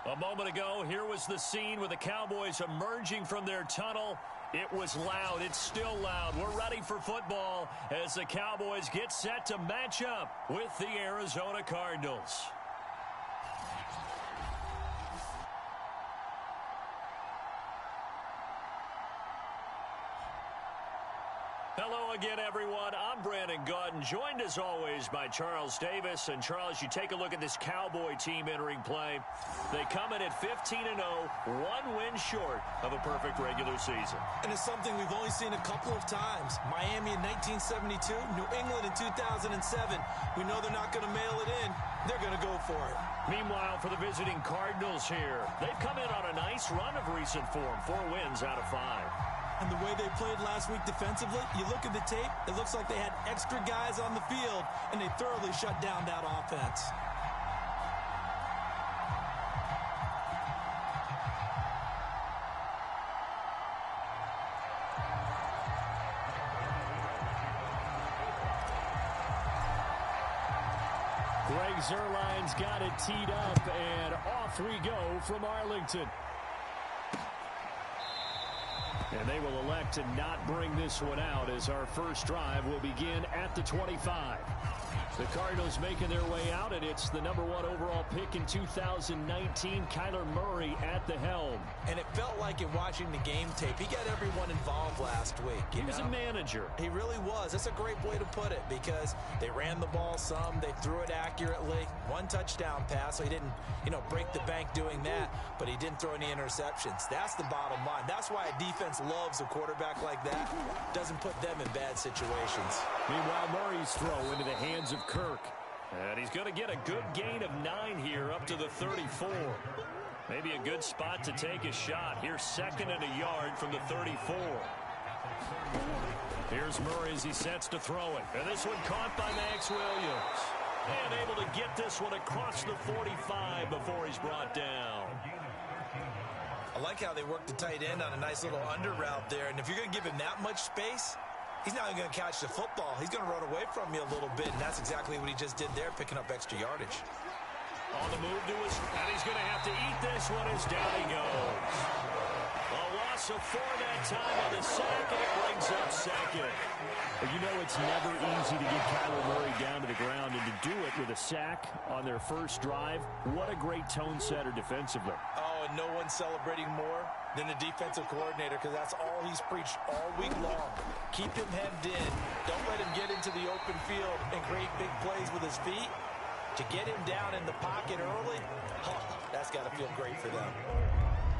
A moment ago, here was the scene with the Cowboys emerging from their tunnel. It was loud. It's still loud. We're ready for football as the Cowboys get set to match up with the Arizona Cardinals. Hello again, everyone. I'm Brandon Gaudin, joined as always by Charles Davis. And Charles, you take a look at this Cowboy team entering play. They come in at 15-0, one win short of a perfect regular season. And it's something we've only seen a couple of times. Miami in 1972, New England in 2007. We know they're not going to mail it in. They're going to go for it. Meanwhile, for the visiting Cardinals here, they've come in on a nice run of recent form, 4 wins out of 5. And the way they played last week defensively, you look at the tape, it looks like they had extra guys on the field, and they thoroughly shut down that offense. Greg Zuerlein's got it teed up, and off we go from Arlington. And they will elect to not bring this one out as our first drive will begin at the 25. The Cardinals making their way out, and it's the number 1 overall pick in 2019, Kyler Murray at the helm. And it felt like in watching the game tape, he got everyone involved last week. He was a manager. He really was. That's a great way to put it because they ran the ball some, they threw it accurately. 1 touchdown pass, so he didn't, break the bank doing that, but he didn't throw any interceptions. That's the bottom line. That's why a defense loves a quarterback like that. Doesn't put them in bad situations. Meanwhile, Murray's throw into the hands of Kirk. And he's going to get a good gain of 9 here up to the 34. Maybe a good spot to take a shot. Here's 2nd and a yard from the 34. Here's Murray as he sets to throw it. And this one caught by Max Williams. And able to get this one across the 45 before he's brought down. I like how they work the tight end on a nice little under route there. And if you're going to give him that much space, he's not even going to catch the football. He's going to run away from you a little bit, and that's exactly what he just did there, picking up extra yardage. On the move to his, and he's going to have to eat this one as down he goes. A loss of 4 that time on the sack, and it brings up 2nd. But it's never easy to get Kyler Murray down to the ground, and to do it with a sack on their first drive, what a great tone setter defensively. Oh, and no one's celebrating more than the defensive coordinator because that's all he's preached all week long. Keep him hemmed in. Don't let him get into the open field and create big plays with his feet. To get him down in the pocket early, that's got to feel great for them.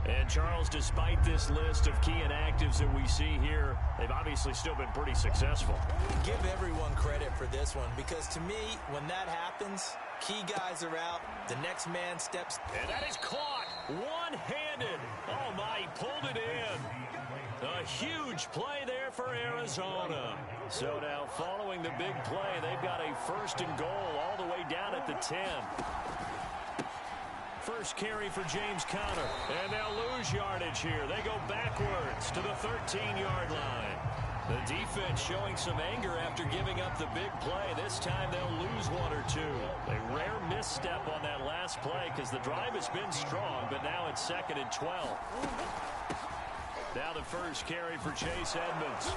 And Charles, despite this list of key inactives that we see here, they've obviously still been pretty successful. Give everyone credit for this one because to me, when that happens, key guys are out, the next man steps. And that is caught one-handed. Oh my, he pulled it in. A huge play there for Arizona. So now following the big play, they've got a 1st and goal all the way down at the 10. First carry for James Conner. And they'll lose yardage here. They go backwards to the 13-yard line. The defense showing some anger after giving up the big play. This time they'll lose 1 or 2. A rare misstep on that last play because the drive has been strong, but now it's 2nd and 12. Now the first carry for Chase Edmonds.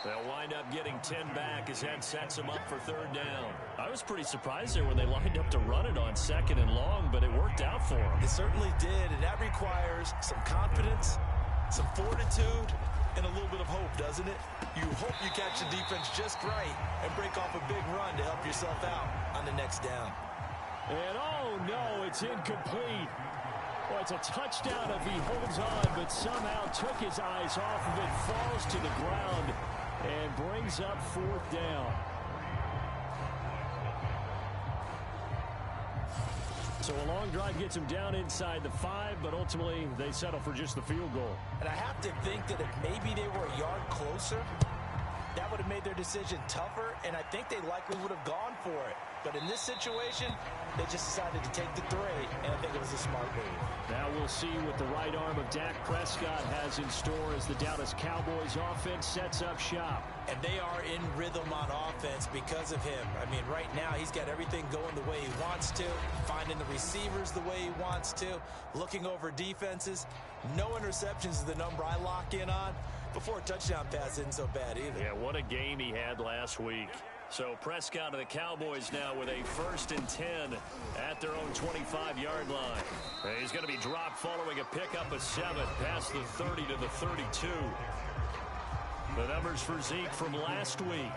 They'll wind up getting 10 back as that sets them up for 3rd down. I was pretty surprised there when they lined up to run it on 2nd and long, but it worked out for them. It certainly did, and that requires some confidence, some fortitude, and a little bit of hope, doesn't it? You hope you catch the defense just right and break off a big run to help yourself out on the next down. And oh no, it's incomplete. Well, it's a touchdown if he holds on, but somehow took his eyes off of it, falls to the ground, and brings up 4th down. So a long drive gets him down inside the 5, but ultimately they settle for just the field goal. And I have to think that if maybe they were a yard closer, that would have made their decision tougher, and I think they likely would have gone for it. But in this situation, they just decided to take the 3, and I think it was a smart move. Now we'll see what the right arm of Dak Prescott has in store as the Dallas Cowboys offense sets up shop. And they are in rhythm on offense because of him. I mean, right now he's got everything going the way he wants to, finding the receivers the way he wants to, looking over defenses. No interceptions is the number I lock in on. Before a touchdown pass isn't so bad either. Yeah, what a game he had last week. So Prescott of the Cowboys now with a 1st and 10 at their own 25-yard line. He's going to be dropped following a pickup of 7 past the 30 to the 32. The numbers for Zeke from last week.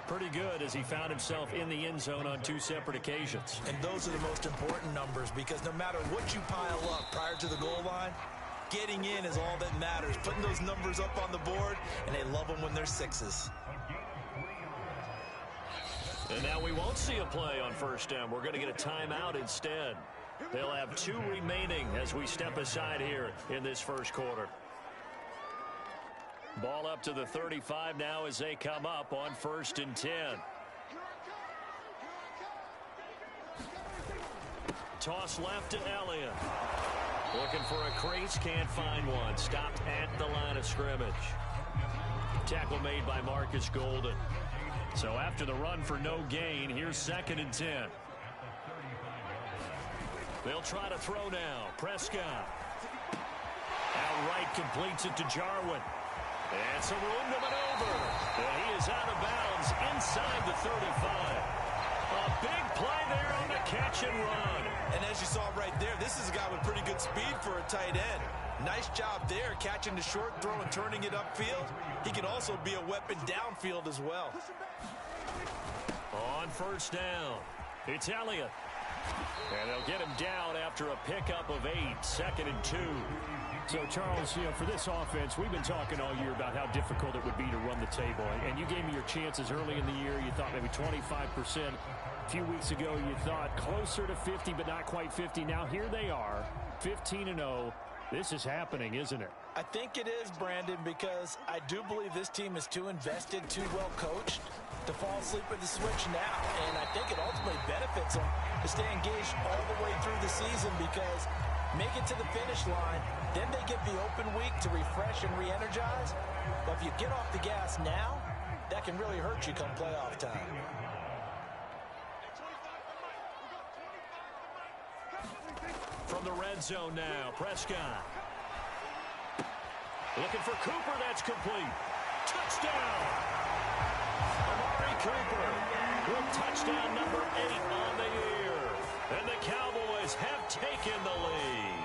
Pretty good as he found himself in the end zone on 2 separate occasions. And those are the most important numbers because no matter what you pile up prior to the goal line, getting in is all that matters. Putting those numbers up on the board, and they love them when they're 6s. And now we won't see a play on 1st down. We're going to get a timeout instead. They'll have 2 remaining as we step aside here in this 1st quarter. Ball up to the 35 now as they come up on 1st and 10. Toss left to Elliott. Looking for a crease, can't find one. Stopped at the line of scrimmage. Tackle made by Marcus Golden. So after the run for no gain, here's 2nd and 10. They'll try to throw now. Prescott. Outright completes it to Jarwin. And some room to maneuver. And he is out of bounds inside the 35. A big play there on the catch and run. And as you saw right there, this is a guy with pretty good speed for a tight end. Nice job there, catching the short throw and turning it upfield. He can also be a weapon downfield as well. On 1st down, it's Elliott. And they'll get him down after a pickup of 8, 2nd and 2. So, Charles, you know, for this offense, we've been talking all year about how difficult it would be to run the table. And you gave me your chances early in the year. You thought maybe 25%. A few weeks ago, you thought closer to 50, but not quite 50. Now, here they are, 15-0. This is happening, isn't it? I think it is, Brandon, because I do believe this team is too invested, too well coached to fall asleep at the switch now. And I think it ultimately benefits them to stay engaged all the way through the season because make it to the finish line, then they get the open week to refresh and re-energize. But if you get off the gas now, that can really hurt you come playoff time. From the red zone now, Prescott. Looking for Cooper, that's complete. Touchdown! Amari Cooper with touchdown number 8 on the year. And the Cowboys have taken the lead.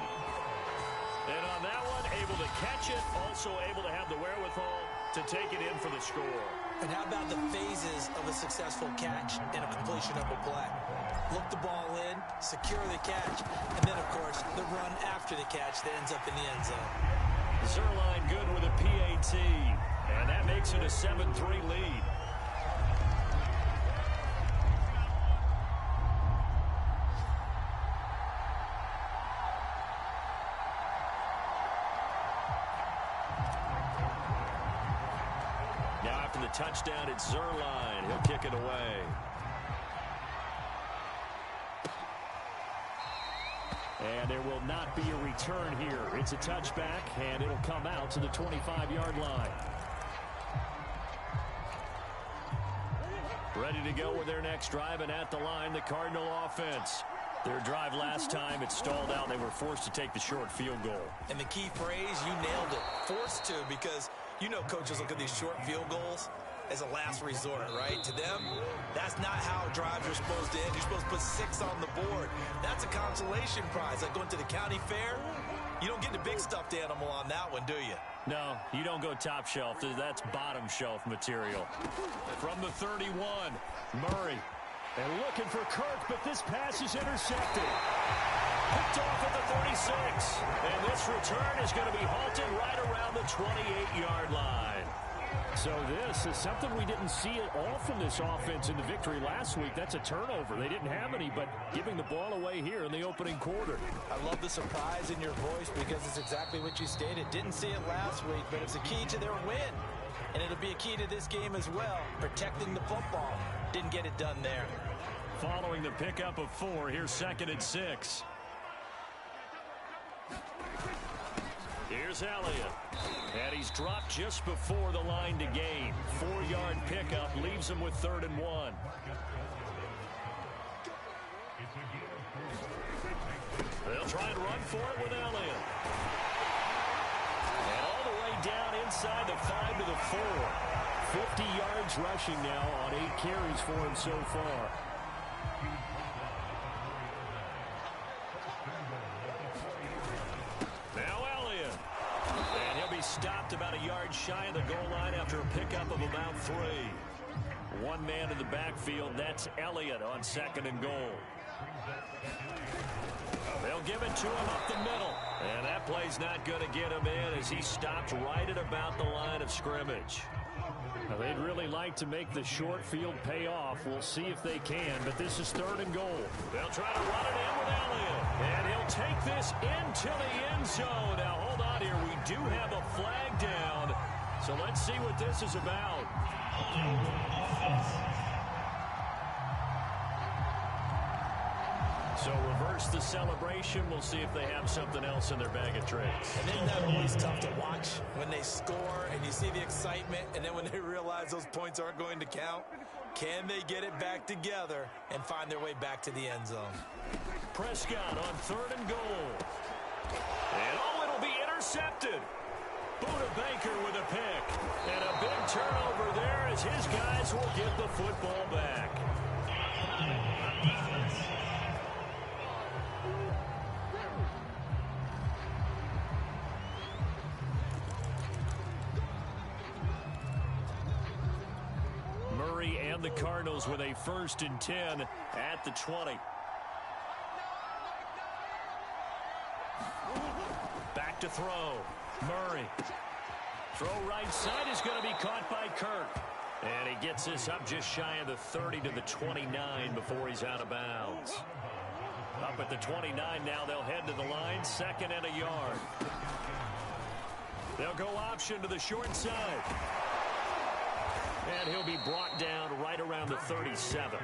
And on that one, able to catch it, also able to have the wherewithal to take it in for the score. And how about the phases of a successful catch and a completion of a play? Look the ball in, secure the catch, and then, of course, the run after the catch that ends up in the end zone. Zerline good with a PAT, and that makes it a 7-3 lead. Now after the touchdown, it's Zerline. He'll kick it away. And there will not be a return here. It's a touchback, and it'll come out to the 25-yard line. Ready to go with their next drive, and at the line, the Cardinal offense. Their drive last time, it stalled out. They were forced to take the short field goal. And the key phrase, you nailed it. Forced to, because you know coaches look at these short field goals as a last resort, right? To them, that's not how drives are supposed to end. You're supposed to put 6 on the board. That's a consolation prize. Like going to the county fair, you don't get the big stuffed animal on that one, do you? No, you don't go top shelf. That's bottom shelf material. From the 31, Murray. And looking for Kirk, but this pass is intercepted. Picked off at the 36. And this return is going to be halted right around the 28-yard line. So this is something we didn't see at all from this offense in the victory last week. That's a turnover. They didn't have any, but giving the ball away here in the opening quarter. I love the surprise in your voice because it's exactly what you stated. Didn't see it last week, but it's a key to their win. And it'll be a key to this game as well, protecting the football. Didn't get it done there. Following the pickup of 4, here's 2nd and 6. Here's Elliott. And he's dropped just before the line to gain. 4-yard pickup leaves him with 3rd and 1. They'll try and run for it with Elliott. And all the way down inside the 5 to the 4. 50 yards rushing now on 8 carries for him so far. Stopped about a yard shy of the goal line after a pickup of about 3. One man in the backfield, that's Elliott on 2nd and goal. They'll give it to him up the middle. And that play's not going to get him in as he stopped right at about the line of scrimmage. Now, they'd really like to make the short field pay off. We'll see if they can, but this is 3rd and goal. They'll try to run it in with Elliott. And he'll take this into the end zone. Now, hold on here. We do have a flag down. So let's see what this is about. So reverse the celebration. We'll see if they have something else in their bag of tricks. And isn't that always tough to watch when they score and you see the excitement, and then when they realize those points aren't going to count? Can they get it back together and find their way back to the end zone? Prescott on 3rd and goal. And it'll be intercepted. Buda Baker with a pick. And a big turnover there as his guys will get the football back. Murray and the Cardinals with a 1st and 10 at the 20. Back to throw. Murray. Throw right side is going to be caught by Kirk. And he gets this up just shy of the 30 to the 29 before he's out of bounds. Up at the 29 now, they'll head to the line. 2nd and a yard. They'll go option to the short side. And he'll be brought down right around the 37.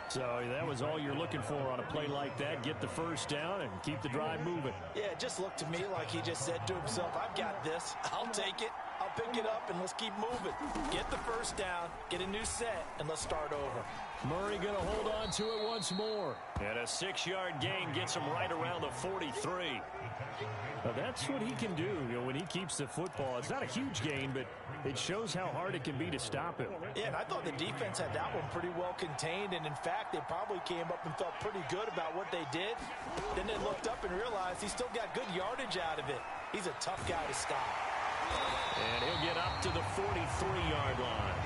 So that was all you're looking for on a play like that. Get the 1st down and keep the drive moving. Yeah, it just looked to me like he just said to himself, I've got this. I'll take it. I'll pick it up, and let's keep moving. Get the 1st down, get a new set, and let's start over. Murray going to hold on to it once more. And a 6-yard gain gets him right around the 43. Now that's what he can do, when he keeps the football. It's not a huge gain, but it shows how hard it can be to stop him. Yeah, and I thought the defense had that one pretty well contained, and in fact, they probably came up and felt pretty good about what they did. Then they looked up and realized he still got good yardage out of it. He's a tough guy to stop. And he'll get up to the 43-yard line.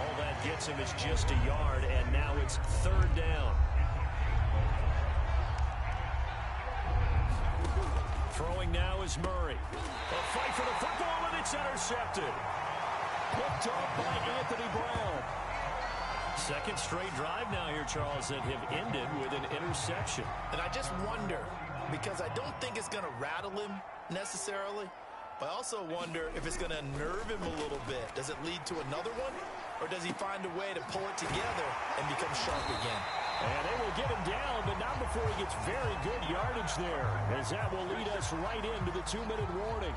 All that gets him is just a yard, and now it's 3rd down. Throwing now is Murray. A fight for the football, and it's intercepted. Picked off by Anthony Brown. 2nd straight drive now here, Charles, that have ended with an interception. And I just wonder, because I don't think it's going to rattle him necessarily, but I also wonder if it's going to unnerve him a little bit. Does it lead to another one, or does he find a way to pull it together and become sharp again? And they will get him down, but not before he gets very good yardage there, as that will lead us right into the 2-minute warning.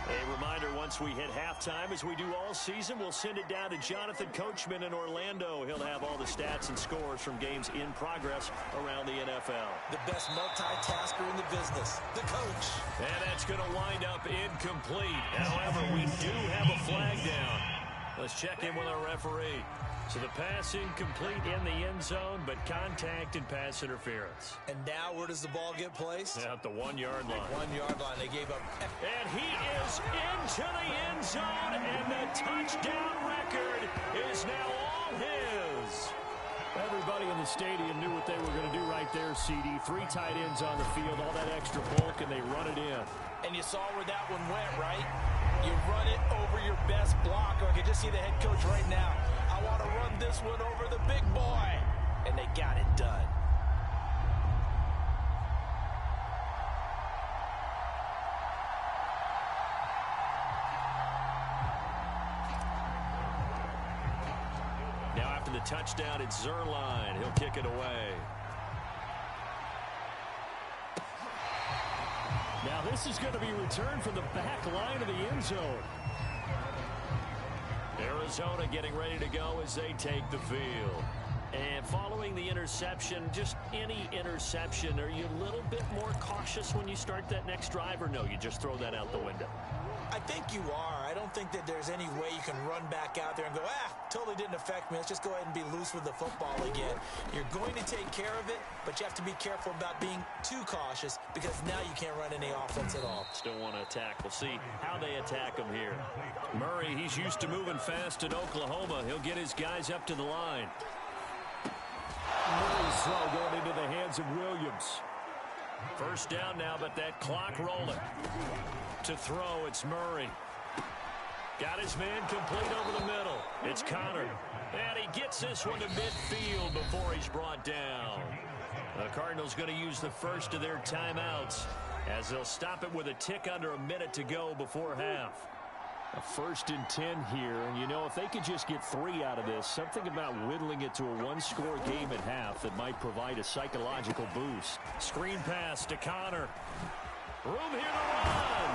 A reminder, once we hit halftime, as we do all season, we'll send it down to Jonathan Coachman in Orlando. He'll have all the stats and scores from games in progress around the NFL. The best multitasker in the business, the coach. And that's going to wind up incomplete. However, we do have a flag down. Let's check in with our referee. So the pass incomplete in the end zone, but contact and pass interference. And now where does the ball get placed? At the 1-yard line. 1-yard line. They gave up. And he is into the end zone, and the touchdown record is now all his. Everybody in the stadium knew what they were going to do right there, CD. 3 tight ends on the field, all that extra bulk, and they run it in. And you saw where that one went, right? You run it over your best blocker. I can just see the head coach right now. I want to run this one over the big boy. And they got it done. Now after the touchdown, it's Zerline. He'll kick it away. Now this is going to be returned from the back line of the end zone. Arizona getting ready to go as they take the field. And following the interception, just any interception, are you a little bit more cautious when you start that next drive, or no, you just throw that out the window? I think you are. I don't think that there's any way you can run back out there and go, totally didn't affect me. Let's just go ahead and be loose with the football again. You're going to take care of it, but you have to be careful about being too cautious because now you can't run any offense at all. Still want to attack. We'll see how they attack him here. Murray, he's used to moving fast in Oklahoma. He'll get his guys up to the line. Murray's throw going into the hands of Williams. First down now, but that clock rolling. To throw, it's Murray. Got his man complete over the middle. It's Connor. And he gets this one to midfield before he's brought down. The Cardinals going to use the first of their timeouts as they'll stop it with a tick under a minute to go before half. A 1st and 10 here, and you know, if they could just get 3 out of this, something about whittling it to a 1-score game at half that might provide a psychological boost. Screen pass to Connor. Room here to run.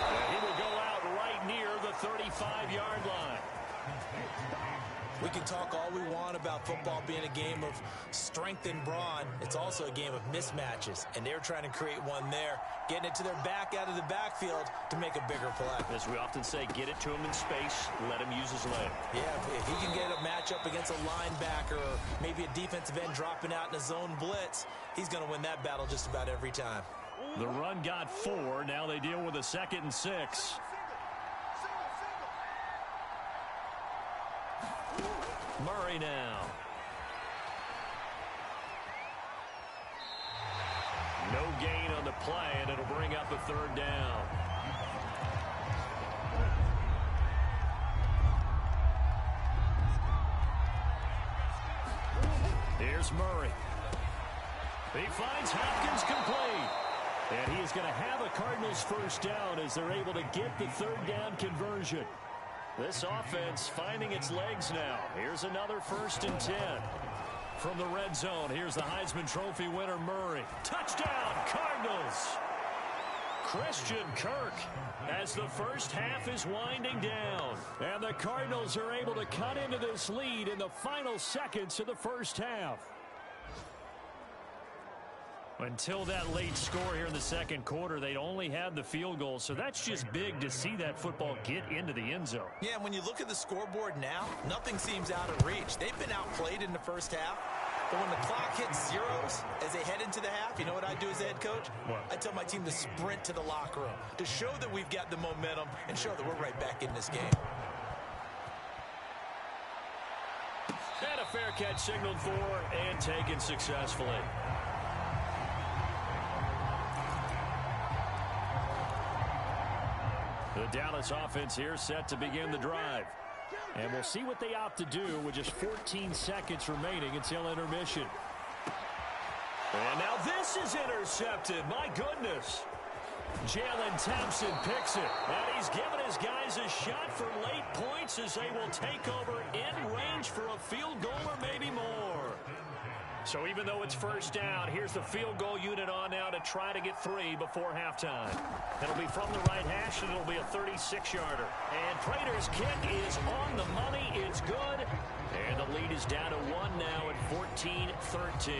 And he will go out right near the 35-yard line. We can talk all we want about football being a game of strength and brawn. It's also a game of mismatches, and they're trying to create one there, getting it to their back out of the backfield to make a bigger play. As we often say, get it to him in space, let him use his leg. Yeah, if he can get a matchup against a linebacker or maybe a defensive end dropping out in a zone blitz, he's going to win that battle just about every time. The run got 4. Now they deal with a 2nd and 6. Murray now. No gain on the play, and it'll bring up a 3rd down. Here's Murray. He finds Hopkins complete. And he is going to have a Cardinals first down as they're able to get the 3rd down conversion. This offense finding its legs now. Here's another 1st and 10. From the red zone, here's the Heisman Trophy winner, Murray. Touchdown, Cardinals! Christian Kirk as the first half is winding down. And the Cardinals are able to cut into this lead in the final seconds of the first half. Until that late score here in the 2nd quarter, they'd only had the field goal, so that's just big to see that football get into the end zone. Yeah, when you look at the scoreboard now, nothing seems out of reach. They've been outplayed in the first half, but when the clock hits zeros as they head into the half, you know what I do as the head coach? What? I tell my team to sprint to the locker room to show that we've got the momentum and show that we're right back in this game. And a fair catch signaled for and taken successfully. The Dallas offense here set to begin the drive. And we'll see what they opt to do with just 14 seconds remaining until intermission. And now this is intercepted. My goodness. Jalen Thompson picks it. And he's given his guys a shot for late points as they will take over in range for a field goal or maybe more. So even though it's first down, here's the field goal unit on now to try to get 3 before halftime. It'll be from the right hash, and it'll be a 36-yarder. And Prater's kick is on the money. It's good. And the lead is down to 1 now at 14-13.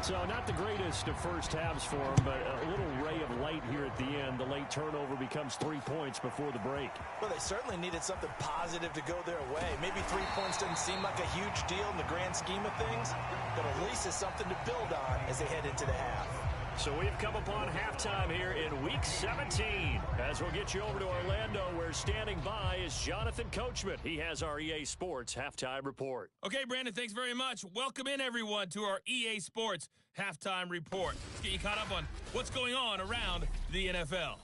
So not the greatest of first halves for him, but a little ray of light here at the end. The late turnover becomes 3 points before the break. Well, they certainly needed something positive to go their way. Maybe 3 points doesn't seem like a huge deal in the grand scheme of things, but at least it's something to build on as they head into the half. So we've come upon halftime here in Week 17. As we'll get you over to Orlando, where standing by is Jonathan Coachman. He has our EA Sports Halftime Report. Okay, Brandon, thanks very much. Welcome in, everyone, to our EA Sports Halftime Report. Let's get you caught up on what's going on around the NFL.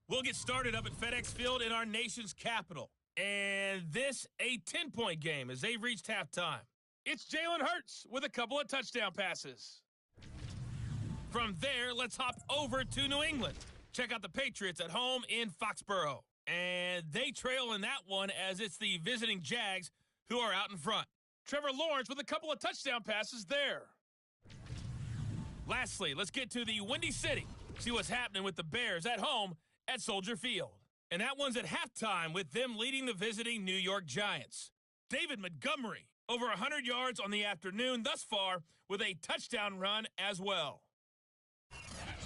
We'll get started up at FedEx Field in our nation's capital. And this, a 10-point game as they've reached halftime. It's Jalen Hurts with a couple of touchdown passes. From there, let's hop over to New England. Check out the Patriots at home in Foxborough. And they trail in that one as it's the visiting Jags who are out in front. Trevor Lawrence with a couple of touchdown passes there. Lastly, let's get to the Windy City. See what's happening with the Bears at home at Soldier Field. And that one's at halftime with them leading the visiting New York Giants. David Montgomery, over 100 yards on the afternoon thus far with a touchdown run as well.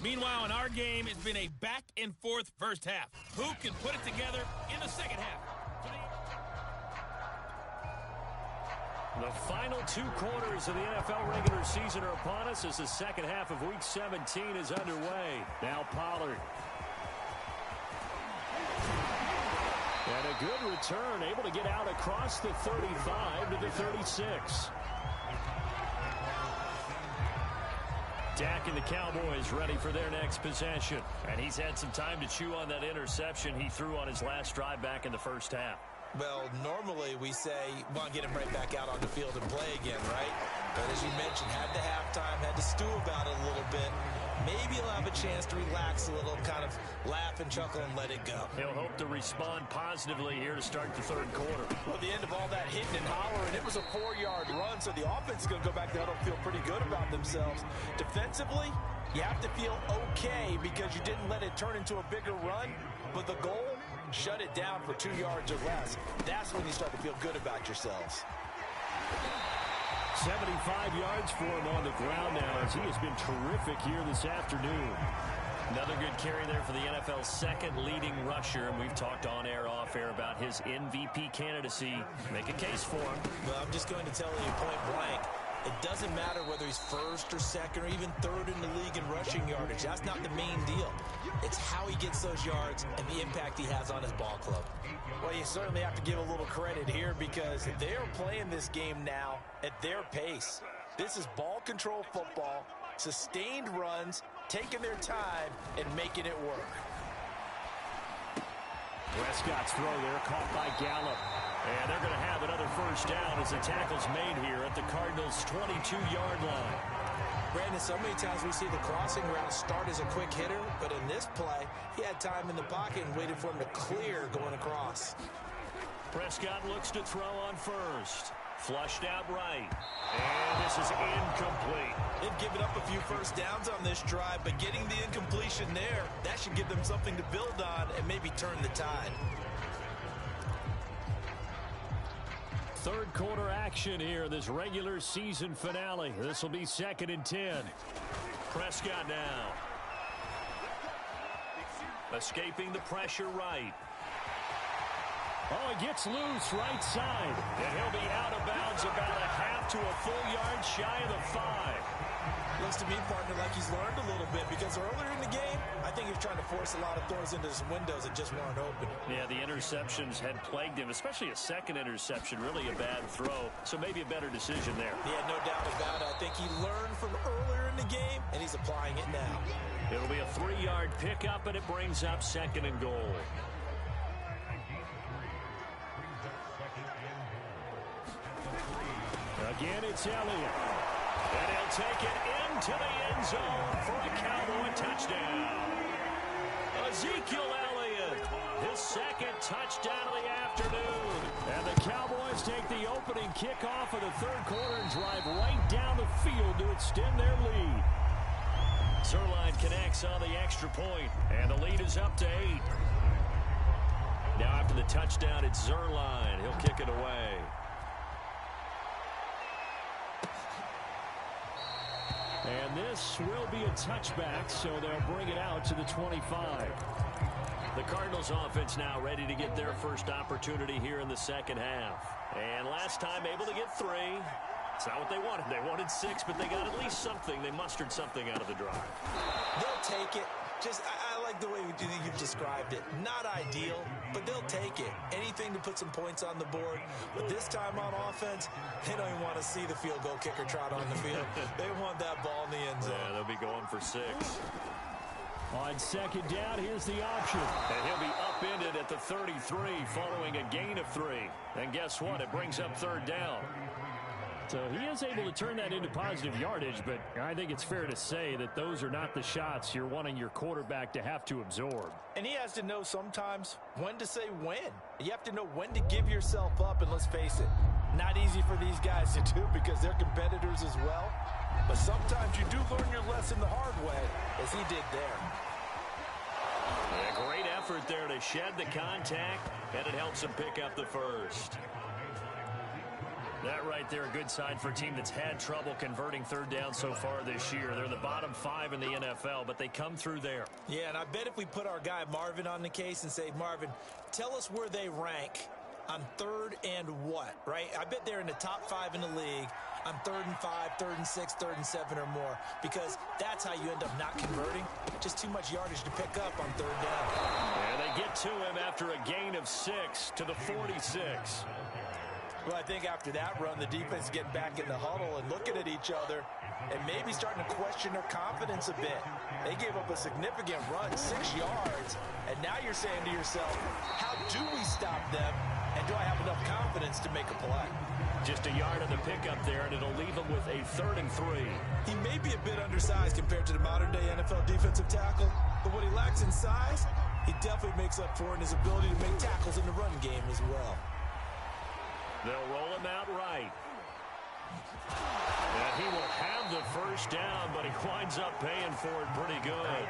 Meanwhile, in our game, it's been a back-and-forth first half. Who can put it together in the second half? The final 2 quarters of the NFL regular season are upon us as the second half of Week 17 is underway. Now Pollard. And a good return, able to get out across the 35 to the 36. Dak and the Cowboys ready for their next possession. And he's had some time to chew on that interception he threw on his last drive back in the first half. Well, normally we say, well, get him right back out on the field and play again, right? But as you mentioned, had the halftime, had to stew about it a little bit. Maybe he'll have a chance to relax a little, kind of laugh and chuckle and let it go. He'll hope to respond positively here to start the third quarter. Well, at the end of all that hitting and hollering, it was a 4-yard run, so the offense is going to go back there and feel pretty good about themselves. Defensively, you have to feel okay because you didn't let it turn into a bigger run, but the goal, shut it down for 2 yards or less. That's when you start to feel good about yourselves. 75 yards for him on the ground now as he has been terrific here this afternoon. Another good carry there for the NFL's second leading rusher, and we've talked on air, off air about his MVP candidacy. Make a case for him. Well, I'm just going to tell you point blank, it doesn't matter whether he's first or second or even third in the league in rushing yardage. That's not the main deal. It's how he gets those yards and the impact he has on his ball club. Well, you certainly have to give a little credit here because they are playing this game now at their pace. This is ball control football, sustained runs, taking their time, and making it work. Prescott's throw there caught by Gallup. And they're going to have another first down as the tackle's made here at the Cardinals' 22-yard line. Brandon, so many times we see the crossing route start as a quick hitter, but in this play, he had time in the pocket and waited for him to clear going across. Prescott looks to throw on first. Flushed out right. And this is incomplete. They've given up a few first downs on this drive, but getting the incompletion there, that should give them something to build on and maybe turn the tide. Third quarter action here, this regular season finale. This will be 2nd and 10. Prescott now. Escaping the pressure right. Oh, he gets loose right side. And he'll be out of bounds about a half to a full yard shy of the 5. Looks to me, partner, like he's learned a little bit because earlier in the game, I think he was trying to force a lot of throws into some windows that just weren't open. Yeah, the interceptions had plagued him, especially a second interception, really a bad throw. So maybe a better decision there. Yeah, no doubt about it. I think he learned from earlier in the game, and he's applying it now. It'll be a 3-yard pickup, and it brings up 2nd and goal. Again, it's Elliott. And he'll take it into the end zone for a Cowboy touchdown. Ezekiel Elliott, his second touchdown of the afternoon. And the Cowboys take the opening kickoff of the third quarter and drive right down the field to extend their lead. Zuerlein connects on the extra point, and the lead is up to 8. Now after the touchdown, it's Zuerlein. He'll kick it away. And this will be a touchback, so they'll bring it out to the 25. The Cardinals offense now ready to get their first opportunity here in the second half. And last time able to get 3. It's not what they wanted. They wanted 6, but they got at least something. They mustered something out of the drive. They'll take it. I like the way you've described it. Not ideal, but they'll take it. Anything to put some points on the board. But this time on offense, they don't even want to see the field goal kicker trot on the field. They want that ball in the end zone. Yeah, they'll be going for 6. On second down, here's the option. And he'll be upended at the 33 following a gain of 3. And guess what? It brings up third down. So he is able to turn that into positive yardage, but I think it's fair to say that those are not the shots you're wanting your quarterback to have to absorb. And he has to know sometimes when to say when. You have to know when to give yourself up, and let's face it, not easy for these guys to do because they're competitors as well. But sometimes you do learn your lesson the hard way, as he did there. A great effort there to shed the contact, and it helps him pick up the first. That right there, a good sign for a team that's had trouble converting third down so far this year. They're the bottom 5 in the NFL, but they come through there. Yeah, and I bet if we put our guy Marvin on the case and say, Marvin, tell us where they rank on third and what, right? I bet they're in the top 5 in the league on 3rd and 5, 3rd and 6, 3rd and 7 or more, because that's how you end up not converting. Just too much yardage to pick up on third down. And they get to him after a gain of 6 to the 46. Well, I think after that run, the defense getting back in the huddle and looking at each other and maybe starting to question their confidence a bit. They gave up a significant run, 6 yards, and now you're saying to yourself, how do we stop them, and do I have enough confidence to make a play? Just a yard on the pickup there, and it'll leave him with a 3rd and 3. He may be a bit undersized compared to the modern-day NFL defensive tackle, but what he lacks in size, he definitely makes up for in his ability to make tackles in the run game as well. They'll roll him out right. And he will have the first down, but he winds up paying for it pretty good.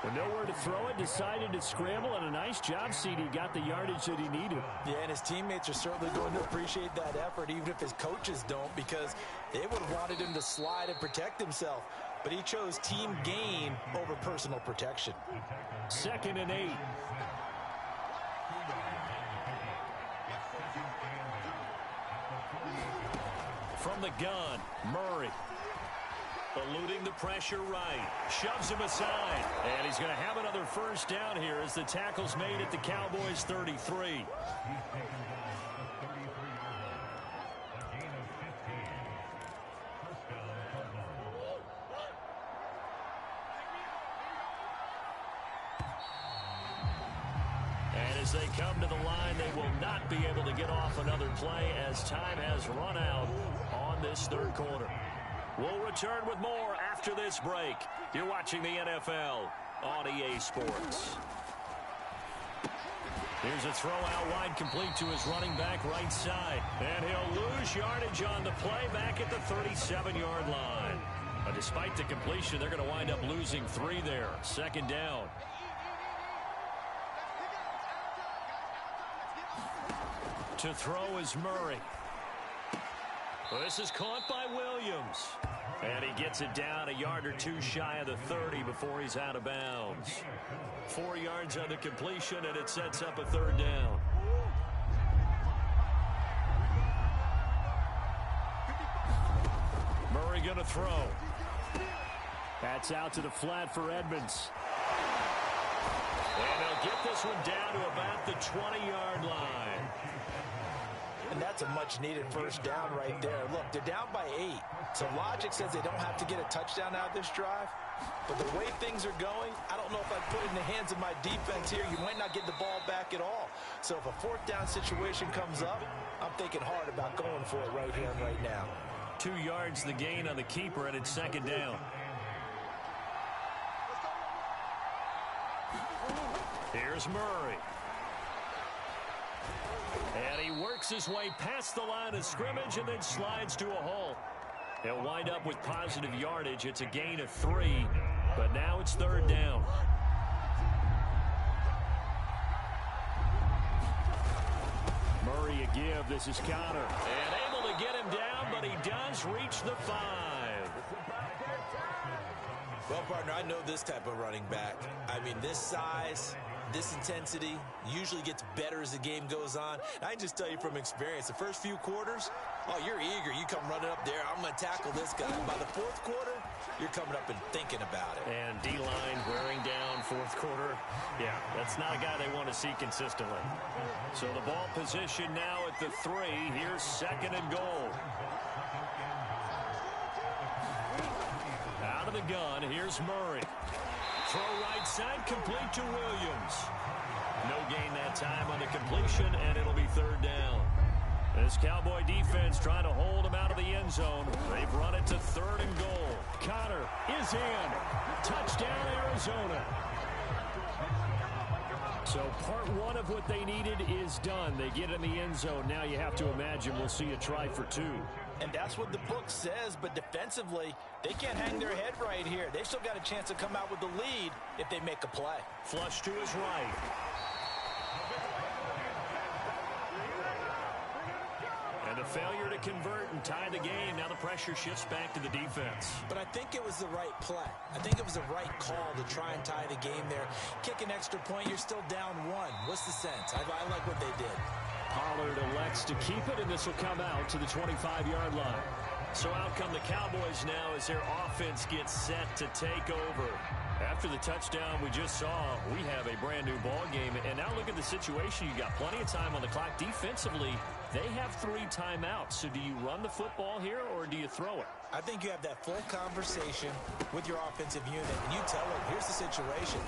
With nowhere to throw it, decided to scramble, and a nice job, CD. Got the yardage that he needed. Yeah, and his teammates are certainly going to appreciate that effort, even if his coaches don't, because they would have wanted him to slide and protect himself. But he chose team gain over personal protection. 2nd and 8. From the gun, Murray. Eluding the pressure right. Shoves him aside. And he's going to have another first down here as the tackle's made at the Cowboys' 33. And as they come to the line, they will not be able to get off another play as time has run out on this third quarter. We'll return with more after this break. You're watching the NFL on EA Sports. Here's a throw out wide, complete to his running back right side. And he'll lose yardage on the play back at the 37-yard line. But despite the completion, they're going to wind up losing 3 there. 2nd down. To throw is Murray. This is caught by Williams. And he gets it down a yard or 2 shy of the 30 before he's out of bounds. 4 yards on the completion, and it sets up a 3rd down. Murray going to throw. That's out to the flat for Edmonds. And they'll get this one down to about the 20-yard line. And that's a much-needed first down right there. Look, they're down by 8. So logic says they don't have to get a touchdown out of this drive. But the way things are going, I don't know if I'd put it in the hands of my defense here. You might not get the ball back at all. So if a 4th down situation comes up, I'm thinking hard about going for it right here and right now. 2 yards the gain on the keeper, and it's 2nd down. Here's Murray. And he works his way past the line of scrimmage and then slides to a halt. He'll wind up with positive yardage. It's a gain of 3, but now it's 3rd down. Murray a give. This is Connor. And able to get him down, but he does reach the 5. Well, partner, I know this type of running back. I mean, this size, this intensity usually gets better as the game goes on. I can just tell you from experience, the first few quarters, oh, you're eager. You come running up there, I'm going to tackle this guy. By the fourth quarter, you're coming up and thinking about it. And D-line wearing down fourth quarter. Yeah, that's not a guy they want to see consistently. So the ball position now at the 3. Here's 2nd and goal. Out of the gun, here's Murray. Throw right side, complete to Williams. No gain that time on the completion, and it'll be 3rd down. This Cowboy defense trying to hold him out of the end zone. They've run it to 3rd and goal. Connor is in. Touchdown, Arizona. So part 1 of what they needed is done. They get in the end zone. Now you have to imagine we'll see a try for 2. And that's what the book says, but defensively, they can't hang their head right here. They've still got a chance to come out with the lead if they make a play. Flush to his right. And a failure to convert and tie the game. Now the pressure shifts back to the defense. But I think it was the right play. I think it was the right call to try and tie the game there. Kick an extra point, you're still down 1. What's the sense? I like what they did. Pollard elects to keep it, and this will come out to the 25-yard line. So out come the Cowboys now as their offense gets set to take over. After the touchdown we just saw, we have a brand-new ball game. And now look at the situation. You got plenty of time on the clock. Defensively, they have 3 timeouts. So do you run the football here, or do you throw it? I think you have that full conversation with your offensive unit, and you tell them, here's the situation.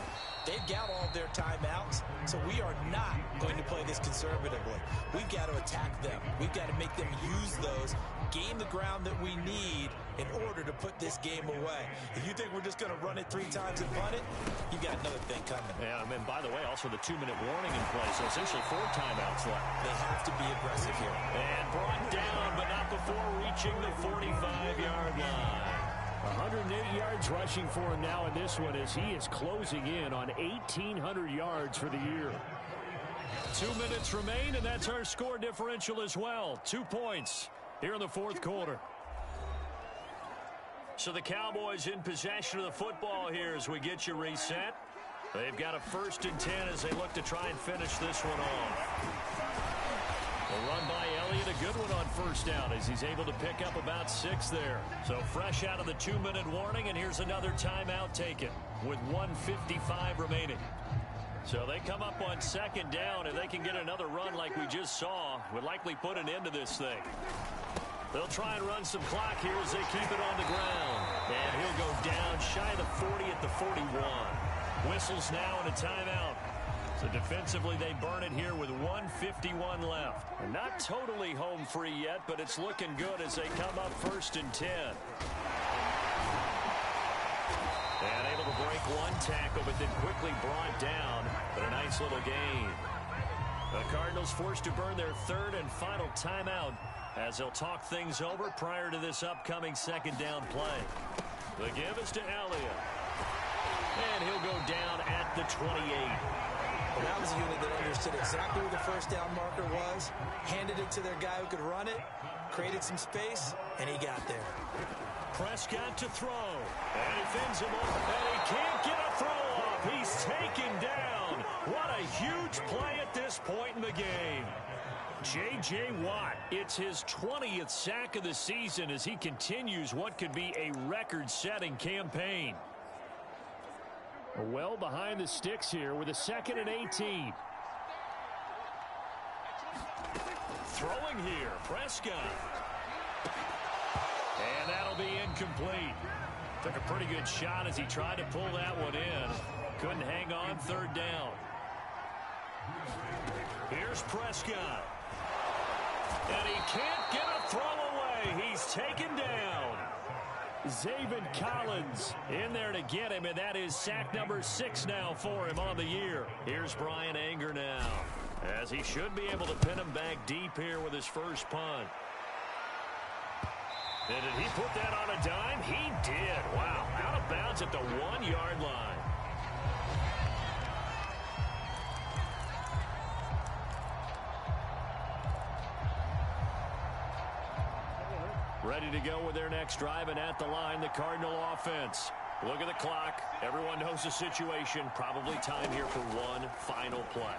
They've got all their timeouts, so we are not going to play this conservatively. We've got to attack them. We've got to make them use those, gain the ground that we need in order to put this game away. If you think we're just going to run it 3 times and punt it, you got another thing coming. Yeah, and by the way, also the 2-minute warning in play, so essentially 4 timeouts left. They have to be aggressive here. And brought down, but not before reaching the 45-yard line. 108 yards rushing for him now in this one as he is closing in on 1,800 yards for the year. 2 minutes remain, and that's our score differential as well. 2 points here in the fourth quarter. So the Cowboys in possession of the football here as we get you reset. They've got a 1st and 10 as they look to try and finish this one off. A run by Elliott, a good one on 1st down as he's able to pick up about 6 there. So fresh out of the 2-minute warning, and here's another timeout taken with 1:55 remaining. So they come up on 2nd down, and they can get another run like we just saw. Would likely put an end to this thing. They'll try and run some clock here as they keep it on the ground. And he'll go down shy of the 40 at the 41. Whistles now and a timeout. So defensively, they burn it here with 1:51 left. And not totally home free yet, but it's looking good as they come up 1st and 10. And able to break 1 tackle, but then quickly brought down. But a nice little gain. The Cardinals forced to burn their 3rd and final timeout as they'll talk things over prior to this upcoming 2nd down play. The give is to Elliott. And he'll go down at the 28. Well, that was a unit that understood exactly where the 1st down marker was, handed it to their guy who could run it, created some space, and he got there. Prescott to throw. And he fins him off, and he can't get a throw off. He's taken down. What a huge play at this point in the game. J.J. Watt, it's his 20th sack of the season as he continues what could be a record-setting campaign. Well behind the sticks here with a 2nd and 18. Throwing here, Prescott. And that'll be incomplete. Took a pretty good shot as he tried to pull that one in. Couldn't hang on 3rd down. Here's Prescott. And he can't get a throw away. He's taken down. Zaven Collins in there to get him, and that is sack number 6 now for him on the year. Here's Brian Anger now, as he should be able to pin him back deep here with his first punt. And did he put that on a dime? He did. Wow, out of bounds at the 1-yard line. Ready to go with their next drive, and at the line, the Cardinal offense. Look at the clock. Everyone knows the situation. Probably time here for one final play.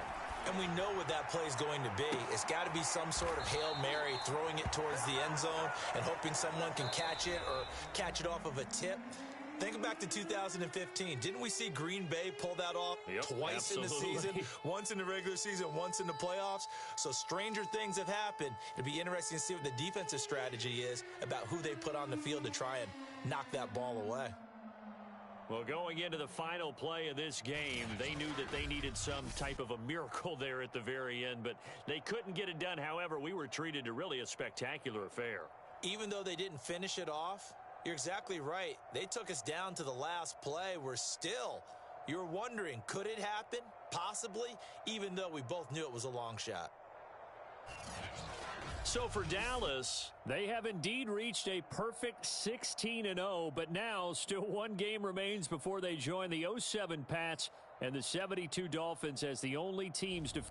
And we know what that play is going to be. It's got to be some sort of Hail Mary, throwing it towards the end zone and hoping someone can catch it or catch it off of a tip. Think back to 2015. Didn't we see Green Bay pull that off twice in the season? Once in the regular season, once in the playoffs. So stranger things have happened. It'll be interesting to see what the defensive strategy is about who they put on the field to try and knock that ball away. Well, going into the final play of this game, they knew that they needed some type of a miracle there at the very end, but they couldn't get it done. However, we were treated to really a spectacular affair. Even though they didn't finish it off, you're exactly right. They took us down to the last play. You're wondering, could it happen? Possibly, even though we both knew it was a long shot. So for Dallas, they have indeed reached a perfect 16-0, but now still one game remains before they join the 07 Pats and the 72 Dolphins as the only teams to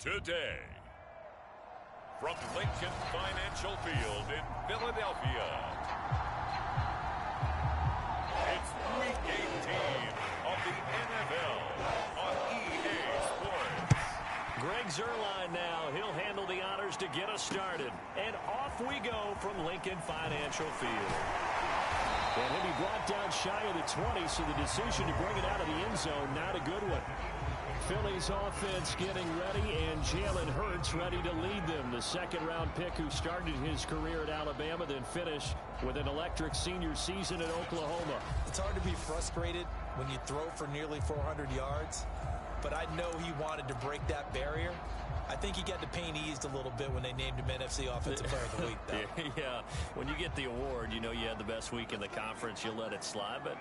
today. From Lincoln Financial Field in Philadelphia, it's Week 18 of the NFL on EA Sports. Greg Zuerlein now. He'll handle the honors to get us started. And off we go from Lincoln Financial Field. And he'll be brought down shy of the 20, so the decision to bring it out of the end zone, not a good one. Philly's offense getting ready, and Jalen Hurts ready to lead them. The second-round pick who started his career at Alabama, then finished with an electric senior season at Oklahoma. It's hard to be frustrated when you throw for nearly 400 yards, but I know he wanted to break that barrier. I think he got the pain eased a little bit when they named him NFC Offensive Player of the Week, though. Yeah, when you get the award, you know you had the best week in the conference, you'll let it slide. But,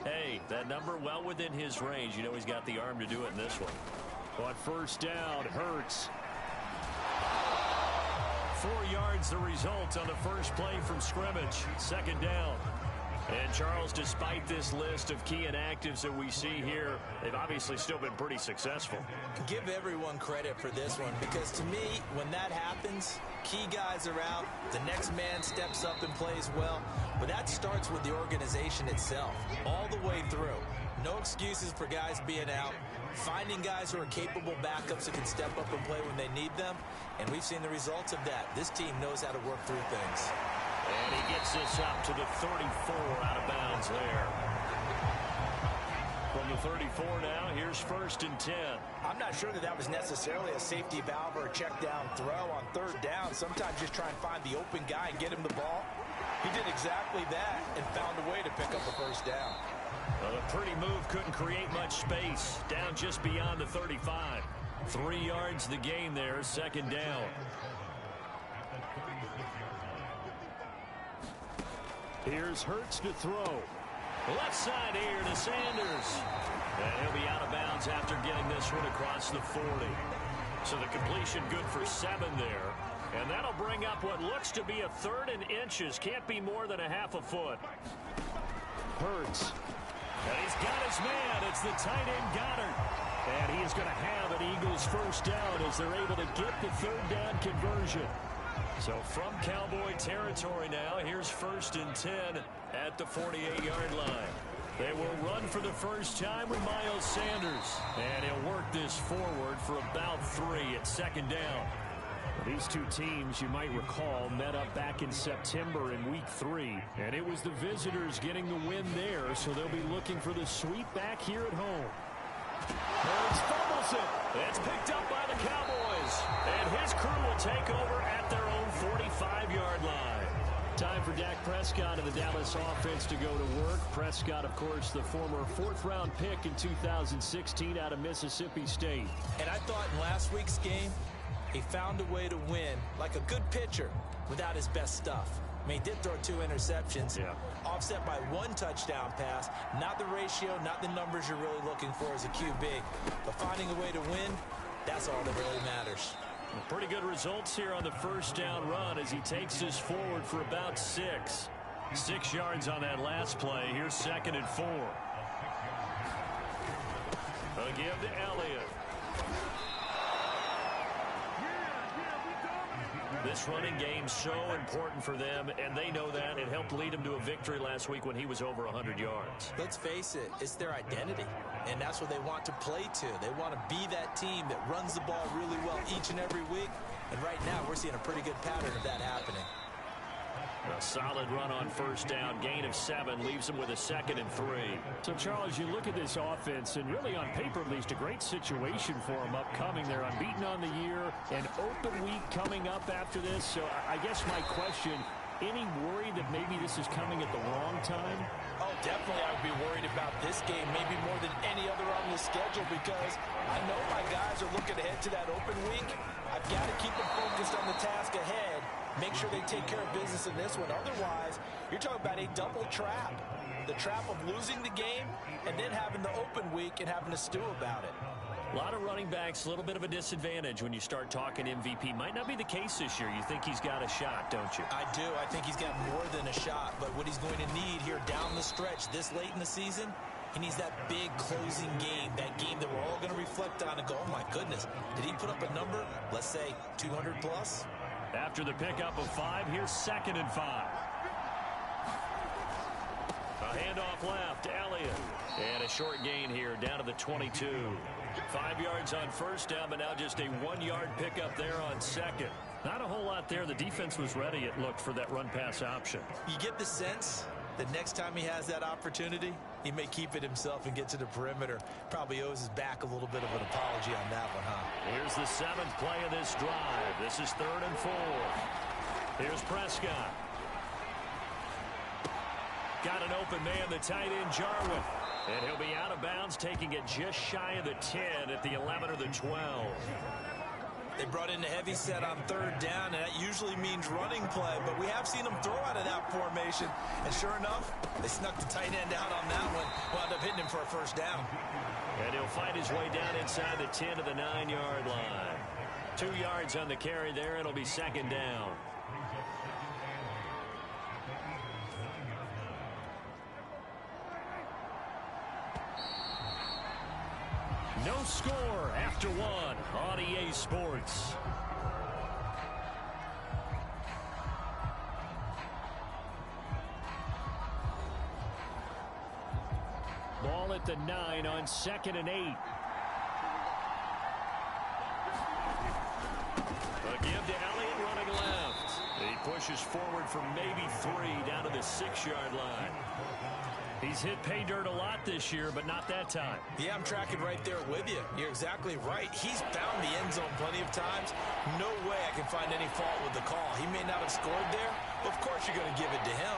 hey, that number well within his range. You know he's got the arm to do it in this one. On first down, Hurts. 4 yards the result on the first play from scrimmage. Second down. And, Charles, despite this list of key inactives that we see here, they've obviously still been pretty successful. Give everyone credit for this one, because to me, when that happens, key guys are out, the next man steps up and plays well, but that starts with the organization itself, all the way through. No excuses for guys being out, finding guys who are capable backups who can step up and play when they need them, and we've seen the results of that. This team knows how to work through things. And he gets this up to the 34, out of bounds there. From the 34 now, here's first and 10. I'm not sure that was necessarily a safety valve or a check down throw on third down. Sometimes just try and find the open guy and get him the ball. He did exactly that and found a way to pick up a first down. Well, a pretty move couldn't create much space. Down just beyond the 35. 3 yards the gain there, second down. Here's Hurts to throw. Left side here to Sanders. And he'll be out of bounds after getting this one across the 40. So the completion good for 7 there. And that'll bring up what looks to be a third and inches. Can't be more than a half a foot. Hurts. And he's got his man. It's the tight end Goddard. And he is going to have an Eagles first down as they're able to get the third down conversion. So from Cowboy territory now, here's first and 10 at the 48-yard line. They will run for the first time with Miles Sanders. And he'll work this forward for about 3 at second down. These two teams, you might recall, met up back in September in Week 3. And it was the visitors getting the win there, so they'll be looking for the sweep back here at home. Hurts fumbles it. It's picked up by the Cowboys. And his crew will take over at their own 45-yard line. Time for Dak Prescott and the Dallas offense to go to work. Prescott, of course, the former 4th-round pick in 2016 out of Mississippi State. And I thought in last week's game, he found a way to win like a good pitcher without his best stuff. I mean, he did throw 2 interceptions, offset by 1 touchdown pass. Not the ratio, not the numbers you're really looking for as a QB. But finding a way to win, that's all that really matters. Pretty good results here on the first down run as he takes this forward for about 6. 6 yards on that last play. Here's second and 4. A give to Elliott. This running game's so important for them, and they know that. It helped lead them to a victory last week when he was over 100 yards. Let's face it, it's their identity, and that's what they want to play to. They want to be that team that runs the ball really well each and every week, and right now we're seeing a pretty good pattern of that happening. A solid run on first down. Gain of 7 leaves him with a second and 3. So, Charles, you look at this offense, and really on paper at least, a great situation for them upcoming. They're unbeaten on the year, an open week coming up after this. So I guess my question, any worry that maybe this is coming at the wrong time? Oh, definitely I would be worried about this game, maybe more than any other on the schedule, because I know my guys are looking ahead to that open week. I've got to keep them focused on the task ahead. Make sure they take care of business in this one. Otherwise, you're talking about a double trap. The trap of losing the game and then having the open week and having to stew about it. A lot of running backs, a little bit of a disadvantage when you start talking MVP. Might not be the case this year. You think he's got a shot, don't you? I do. I think he's got more than a shot. But what he's going to need here down the stretch this late in the season, he needs that big closing game, that game that we're all going to reflect reflect on and go, oh, my goodness, did he put up a number, let's say, 200 plus? After the pickup of 5, here's 2nd and 5. A handoff left, Elliott. And a short gain here, down to the 22. 5 yards on first down, but now just a 1-yard pickup there on 2nd. Not a whole lot there. The defense was ready, it looked, for that run-pass option. You get the sense that next time he has that opportunity, he may keep it himself and get to the perimeter. Probably owes his back a little bit of an apology on that one, huh? Here's the 7th play of this drive. This is 3rd and 4. Here's Prescott. Got an open man, the tight end, Jarwin. And he'll be out of bounds, taking it just shy of the 10 at the 11 or the 12. They brought in the heavy set on 3rd down, and that usually means running play, but we have seen them throw out of that formation, and sure enough, they snuck the tight end out on that one, wound up hitting him for a first down. And he'll fight his way down inside the 10 to the 9-yard line. 2 yards on the carry there. It'll be 2nd down. No score after 1 on EA Sports. Ball at the 9 on 2nd and 8. A give to Elliott running left. He pushes forward for maybe 3 down to the 6-yard line. He's hit pay dirt a lot this year, but not that time. Yeah, I'm tracking right there with you. You're exactly right. He's found the end zone plenty of times. No way I can find any fault with the call. He may not have scored there, but of course you're going to give it to him.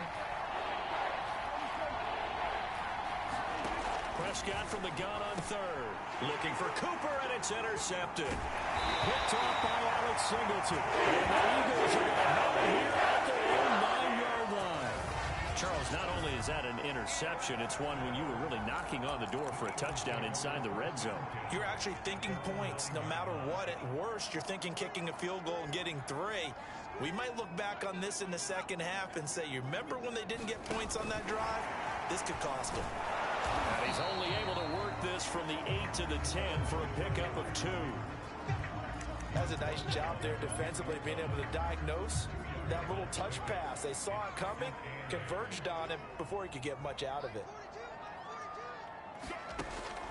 Prescott from the gun on 3rd. Looking for Cooper, and it's intercepted. Picked off by Alex Singleton. And the Eagles are going to have it here at their own 9-yard line. Charles, not only is that an interception, it's one when you were really knocking on the door for a touchdown inside the red zone. You're actually thinking points no matter what. At worst, you're thinking kicking a field goal and getting 3. We might look back on this in the second half and say, you remember when they didn't get points on that drive? This could cost them. And he's only able to work this from the 8 to the 10 for a pickup of 2. That's a nice job there defensively, being able to diagnose that little touch pass. They saw it coming, converged on him before he could get much out of it.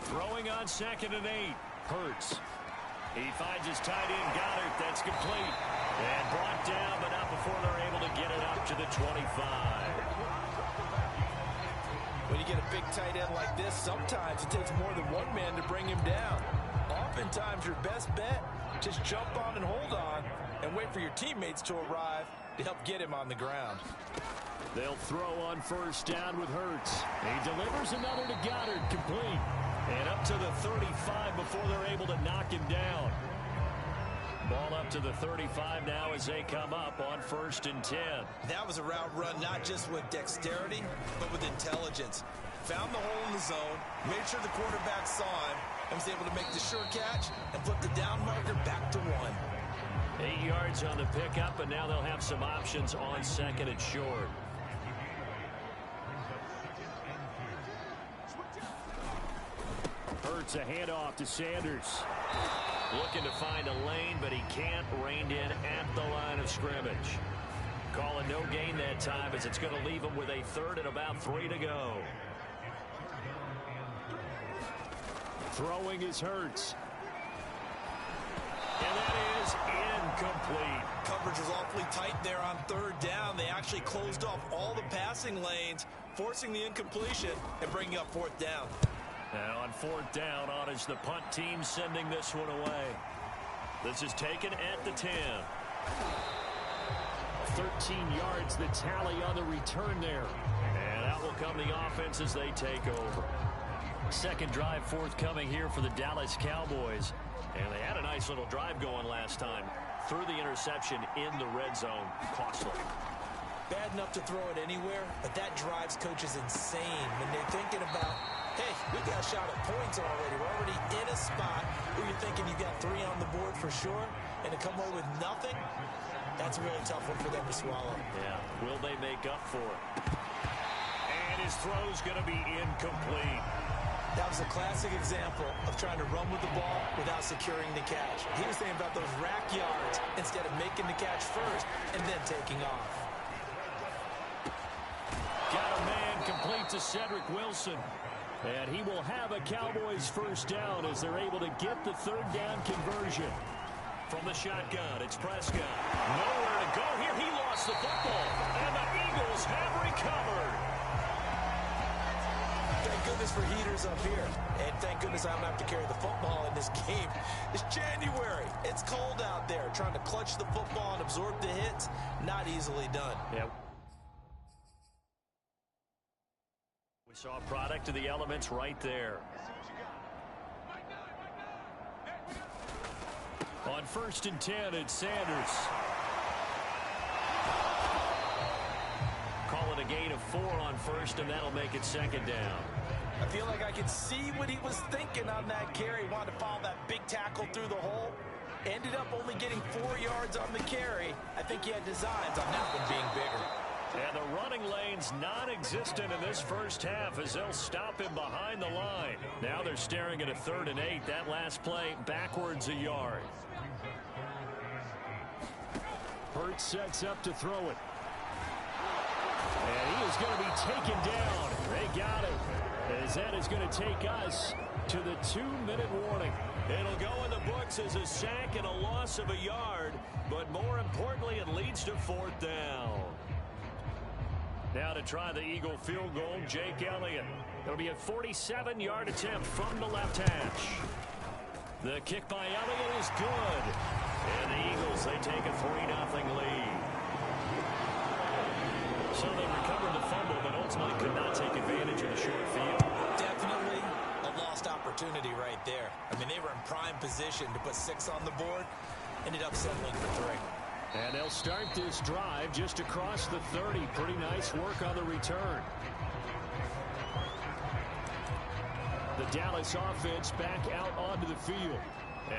Throwing on 2nd and 8. Hurts. He finds his tight end, Goddard. That's complete. And brought down, but not before they're able to get it up to the 25. When you get a big tight end like this, sometimes it takes more than one man to bring him down. Oftentimes, your best bet, just jump on and hold on and wait for your teammates to arrive to help get him on the ground. They'll throw on 1st down with Hurts. He delivers another to Goddard, complete. And up to the 35 before they're able to knock him down. Ball up to the 35 now as they come up on 1st and 10. That was a route run not just with dexterity, but with intelligence. Found the hole in the zone, made sure the quarterback saw him, and was able to make the sure catch and flip the down marker back to 1. 8 yards on the pickup, and now they'll have some options on 2nd and short. Hurts a handoff to Sanders. Looking to find a lane, but he can't. Reined in at the line of scrimmage. Calling no gain that time as it's going to leave him with a 3rd and about 3 to go. Throwing is Hurts. And that is incomplete. Coverage was awfully tight there on 3rd down. They actually closed off all the passing lanes, forcing the incompletion and bringing up 4th down. And on 4th down, on is the punt team sending this one away. This is taken at the 10. 13 yards, the tally on the return there. And out will come the offense as they take over. 2nd drive forthcoming here for the Dallas Cowboys. And they had a nice little drive going last time. Threw the interception in the red zone. Costly. Bad enough to throw it anywhere, but that drives coaches insane when they're thinking about, hey, we got a shot at points already. We're already in a spot where you're thinking you got 3 on the board for sure, and to come away with nothing, that's a really tough one for them to swallow. Yeah, will they make up for it? And his throw's going to be incomplete. That was a classic example of trying to run with the ball without securing the catch. He was thinking about those rack yards instead of making the catch first and then taking off. Got a man complete to Cedric Wilson. And he will have a Cowboys first down as they're able to get the third down conversion. From the shotgun, it's Prescott. Nowhere to go here. He lost the football. And the Eagles have recovered. Thank goodness for heaters up here. And thank goodness I don't have to carry the football in this game. It's January. It's cold out there. Trying to clutch the football and absorb the hits, not easily done. Yeah. We saw a product of the elements right there. On 1st and 10, it's Sanders. Call it a gain of 4 on first, and that'll make it second down. I feel like I can see what he was thinking on that carry. He wanted to follow that big tackle through the hole. Ended up only getting 4 yards on the carry. I think he had designs on that one being bigger. And the running lane's non-existent in this first half as they'll stop him behind the line. Now they're staring at a 3rd and 8. That last play backwards a yard. Hurts sets up to throw it. And he is going to be taken down. They got him. As that is going to take us to the 2-minute warning. It'll go in the books as a sack and a loss of a yard. But more importantly, it leads to 4th down. Now to try the Eagle field goal, Jake Elliott. It'll be a 47-yard attempt from the left hash. The kick by Elliott is good. And the Eagles, they take a 3-0 lead. So they recovered the fumble, but ultimately could not take advantage of the short field. Definitely a lost opportunity right there. I mean, they were in prime position to put 6 on the board. Ended up settling for 3. And they'll start this drive just across the 30. Pretty nice work on the return. The Dallas offense back out onto the field.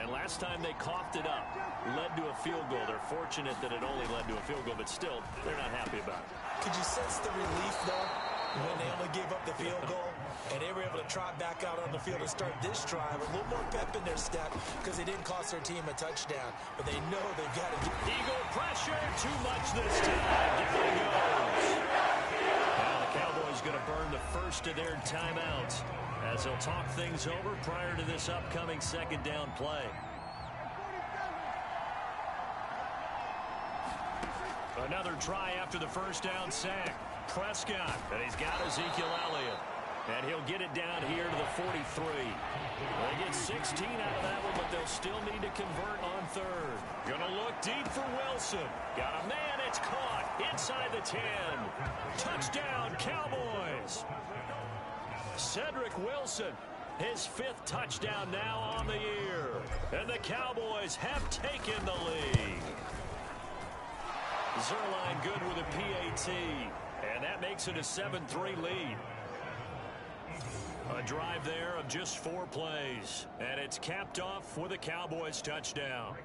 And last time they coughed it up, led to a field goal. They're fortunate that it only led to a field goal, but still, they're not happy about it. Could you sense the relief, though, when they only gave up the field goal? And they were able to trot back out on the field and start this drive. A little more pep in their step because they didn't cost their team a touchdown. But they know they've got to get... Eagle pressure, too much this time. Down he goes. Now the Cowboys going to burn the first of their timeouts as they'll talk things over prior to this upcoming 2nd down play. Another try after the first down sack. Prescott, and he's got Ezekiel Elliott. And he'll get it down here to the 43. They get 16 out of that one, but they'll still need to convert on 3rd. Gonna look deep for Wilson. Got a man, it's caught inside the 10. Touchdown, Cowboys. Cedric Wilson, his 5th touchdown now on the year. And the Cowboys have taken the lead. Zerline good with a PAT. And that makes it a 7-3 lead. A drive there of just 4 plays. And it's capped off with a Cowboys touchdown.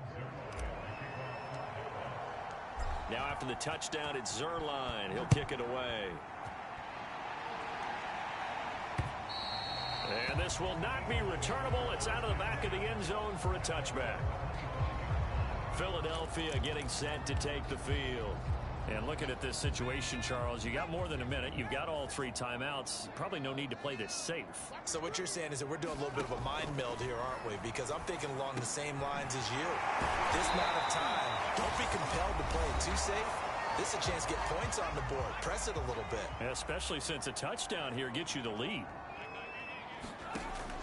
Now after the touchdown, it's Zerline. He'll kick it away. And this will not be returnable. It's out of the back of the end zone for a touchback. Philadelphia getting set to take the field. And looking at this situation, Charles, you got more than a minute. You've got all 3 timeouts. Probably no need to play this safe. So what you're saying is that we're doing a little bit of a mind meld here, aren't we? Because I'm thinking along the same lines as you. This amount of time, don't be compelled to play it too safe. This is a chance to get points on the board. Press it a little bit. Especially since a touchdown here gets you the lead.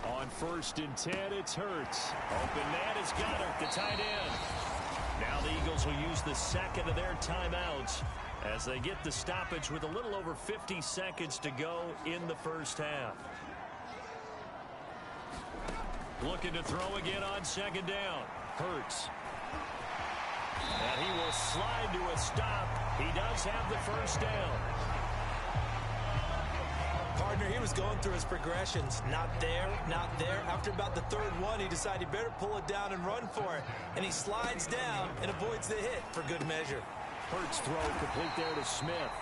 On 1st and 10, it's Hurts. Open man has got it, the tight end. Now the Eagles will use the 2nd of their timeouts as they get the stoppage with a little over 50 seconds to go in the first half. Looking to throw again on 2nd down. Hurts. And he will slide to a stop. He does have the first down. Partner, he was going through his progressions. Not there, not there. After about the 3rd one, he decided he better pull it down and run for it. And he slides down and avoids the hit for good measure. Hurts throw complete there to Smith.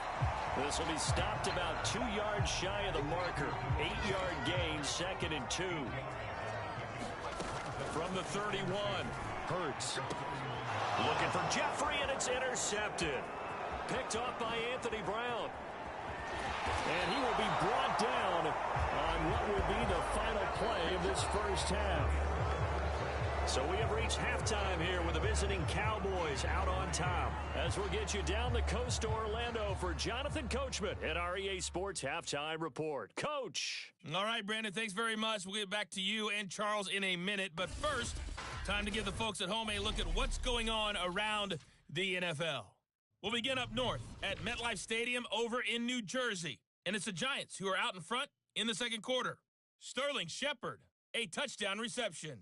This will be stopped about 2 yards shy of the marker. 8-yard gain, 2nd and 2. From the 31, Hurts. Looking for Jeffrey, and it's intercepted. Picked off by Anthony Brown. And he will be brought down on what will be the final play of this first half. So we have reached halftime here with the visiting Cowboys out on top. As we'll get you down the coast to Orlando for Jonathan Coachman at our EA Sports Halftime Report. Coach. All right, Brandon, thanks very much. We'll get back to you and Charles in a minute. But first, time to give the folks at home a look at what's going on around the NFL. We'll begin up north at MetLife Stadium over in New Jersey. And it's the Giants who are out in front in the second quarter. Sterling Shepard, a touchdown reception.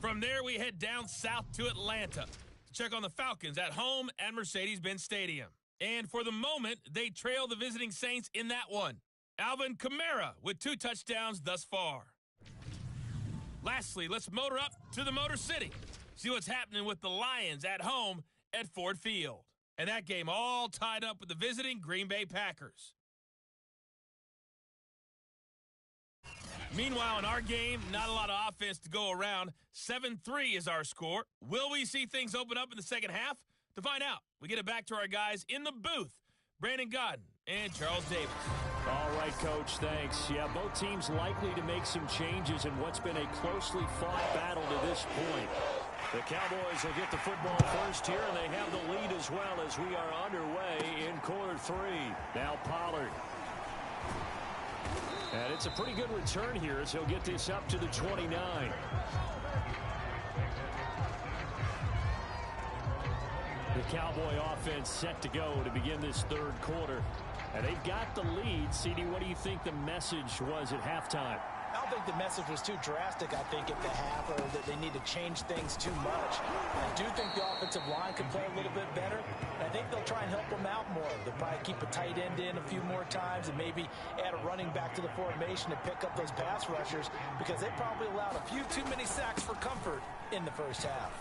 From there, we head down south to Atlanta to check on the Falcons at home at Mercedes-Benz Stadium. And for the moment, they trail the visiting Saints in that one. Alvin Kamara with 2 touchdowns thus far. Lastly, let's motor up to the Motor City. See what's happening with the Lions at home at Ford Field. And that game all tied up with the visiting Green Bay Packers. Meanwhile, in our game, not a lot of offense to go around. 7-3 is our score. Will we see things open up in the second half? To find out, we get it back to our guys in the booth, Brandon Godden and Charles Davis. All right, Coach, thanks. Yeah, both teams likely to make some changes in what's been a closely fought battle to this point. The Cowboys will get the football first here, and they have the lead as well as we are underway in quarter 3. Now Pollard. And it's a pretty good return here as he'll get this up to the 29. The Cowboy offense set to go to begin this third quarter. And they've got the lead. CD, what do you think the message was at halftime? I don't think the message was too drastic, I think, at the half, or that they need to change things too much. I do think the offensive line could play a little bit better. And I think they'll try and help them out more. They'll probably keep a tight end in a few more times and maybe add a running back to the formation to pick up those pass rushers, because they probably allowed a few too many sacks for comfort in the first half.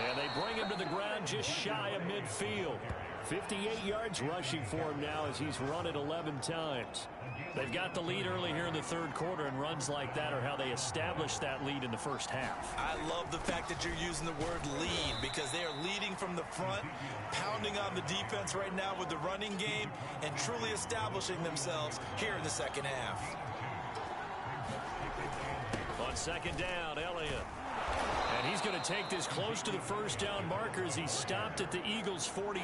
And they bring him to the ground just shy of midfield. 58 yards rushing for him now as he's run it 11 times. They've got the lead early here in the third quarter, and runs like that are how they established that lead in the first half. I love the fact that you're using the word lead, because they are leading from the front, pounding on the defense right now with the running game, and truly establishing themselves here in the second half. On second down, Elliott. And he's going to take this close to the first down marker as he stopped at the Eagles' 42.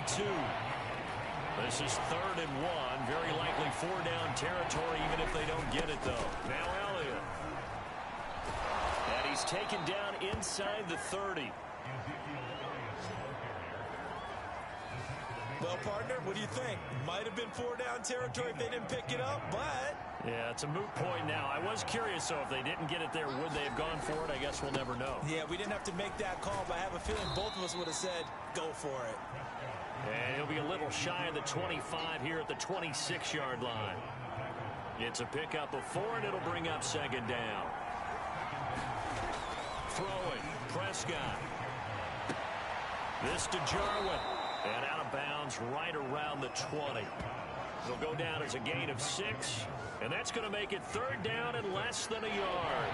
This is 3rd and 1. Very likely 4-down territory, even if they don't get it, though. Now Elliott. And he's taken down inside the 30. Well, partner, what do you think? Might have been 4-down territory if they didn't pick it up, but... Yeah, it's a moot point now. I was curious, so if they didn't get it there, would they have gone for it? I guess we'll never know. Yeah, we didn't have to make that call, but I have a feeling both of us would have said, go for it. And he'll be a little shy of the 25 here at the 26-yard line. It's a pickup of 4, and it'll bring up second down. Throwing, Prescott. This to Jarwin. And out of bounds right around the 20. It'll go down as a gain of 6. And that's going to make it 3rd down and less than a yard.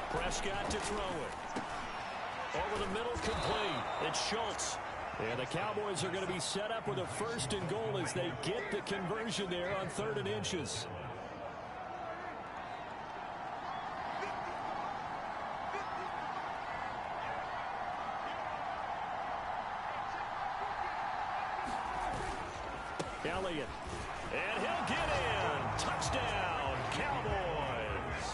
Prescott to throw it. Over the middle, complete. It's Schultz. And the Cowboys are going to be set up with a 1st and goal as they get the conversion there on 3rd and inches. Elliott. And he'll get in. Touchdown, Cowboys.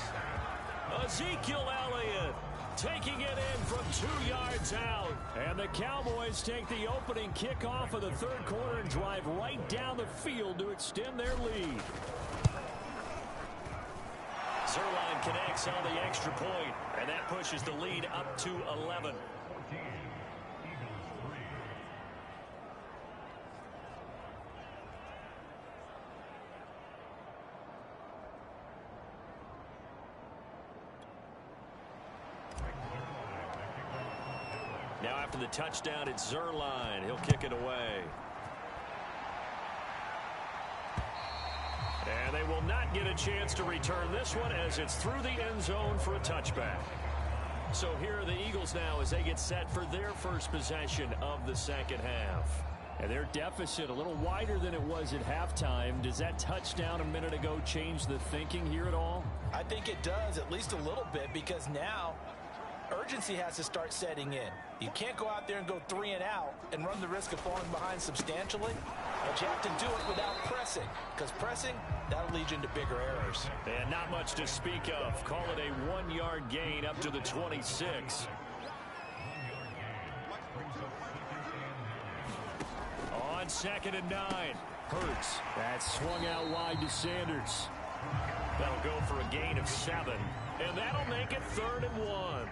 Ezekiel Elliott taking it in from 2 yards out. And the Cowboys take the opening kickoff of the third quarter and drive right down the field to extend their lead. Zerline connects on the extra point, and that pushes the lead up to 11. after the touchdown, it's Zerline. He'll kick it away. And they will not get a chance to return this one as it's through the end zone for a touchback. So here are the Eagles now as they get set for their first possession of the second half. And their deficit a little wider than it was at halftime. Does that touchdown a minute ago change the thinking here at all? I think it does, at least a little bit, because now urgency has to start setting in. You can't go out there and go 3 and out and run the risk of falling behind substantially, but you have to do it without pressing, because pressing, that'll lead you into bigger errors. And not much to speak of. Call it a 1-yard gain up to the 26. On 2nd and 9, Hurts. That swung out wide to Sanders. That'll go for a gain of 7, and that'll make it 3rd and 1.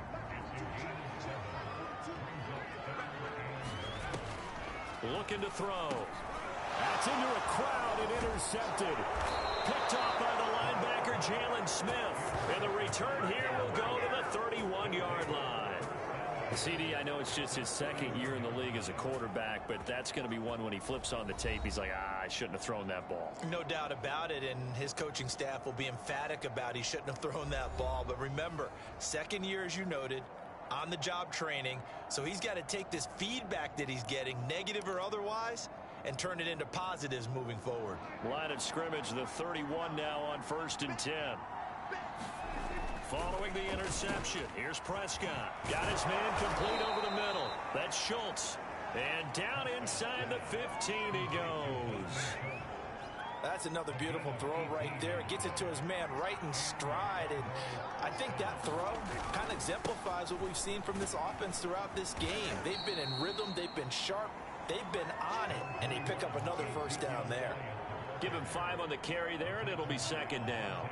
Looking to throw. That's into a crowd and intercepted. Picked off by the linebacker, Jalen Smith. And the return here will go to the 31-yard line. CD, I know it's just his 2nd year in the league as a quarterback, but that's going to be one when he flips on the tape, he's like, I shouldn't have thrown that ball. No doubt about it, and his coaching staff will be emphatic about he shouldn't have thrown that ball. But remember, 2nd year, as you noted, on-the-job training, so he's got to take this feedback that he's getting, negative or otherwise, and turn it into positives moving forward. Line of scrimmage, the 31 now on 1st and 10. Following the interception, here's Prescott. Got his man complete over the middle. That's Schultz. And down inside the 15 he goes. That's another beautiful throw right there. Gets it to his man right in stride. And I think that throw kind of exemplifies what we've seen from this offense throughout this game. They've been in rhythm. They've been sharp. They've been on it. And they pick up another first down there. Give him 5 on the carry there, and it'll be 2nd down.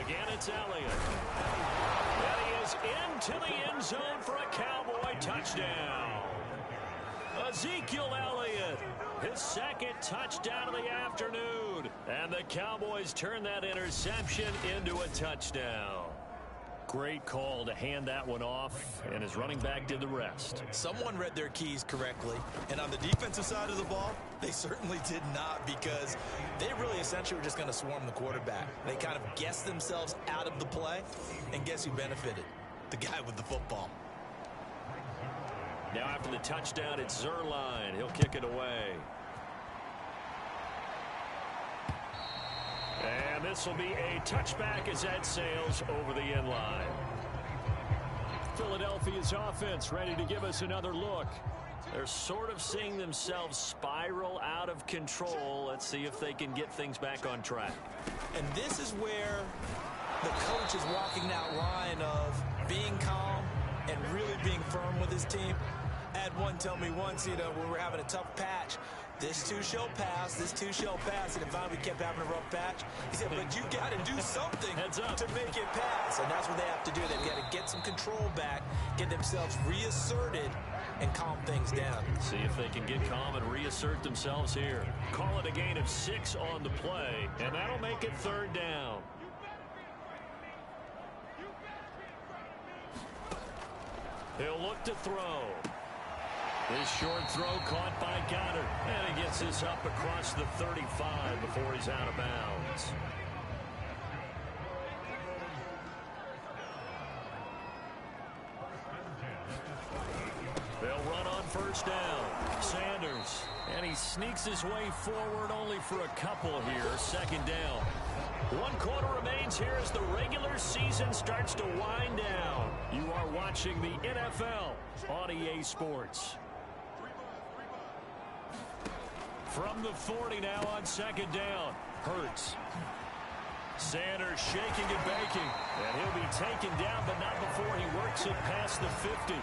Again, it's Elliott. And he is into the end zone for a Cowboy touchdown. Ezekiel Elliott, his 2nd touchdown of the afternoon. And the Cowboys turn that interception into a touchdown. Great call to hand that one off, and his running back did the rest. Someone read their keys correctly, and on the defensive side of the ball, they certainly did not, because they really essentially were just going to swarm the quarterback. They kind of guessed themselves out of the play, and guess who benefited? The guy with the football. Now after the touchdown, it's Zerline. He'll kick it away. And this will be a touchback as that sails over the end line. Philadelphia's offense ready to give us another look. They're sort of seeing themselves spiral out of control. Let's see if they can get things back on track. And this is where the coach is walking that line of being calm and really being firm with his team. I had one tell me once, when we're having a tough patch, this too shall pass, this too shall pass. And finally we kept having a rough patch. He said, but you got to do something to make it pass. And that's what they have to do. They've got to get some control back, get themselves reasserted, and calm things down. See if they can get calm and reassert themselves here. Call it a gain of 6 on the play, and that'll make it 3rd down. He'll look to throw. This short throw caught by Goddard. And he gets this up across the 35 before he's out of bounds. They'll run on 1st down. Sanders. And he sneaks his way forward only for a couple here. 2nd down. 1 quarter remains here as the regular season starts to wind down. You are watching the NFL on EA Sports. From the 40 now on 2nd down. Hurts. Sanders shaking and baking. And he'll be taken down, but not before he works it past the 50.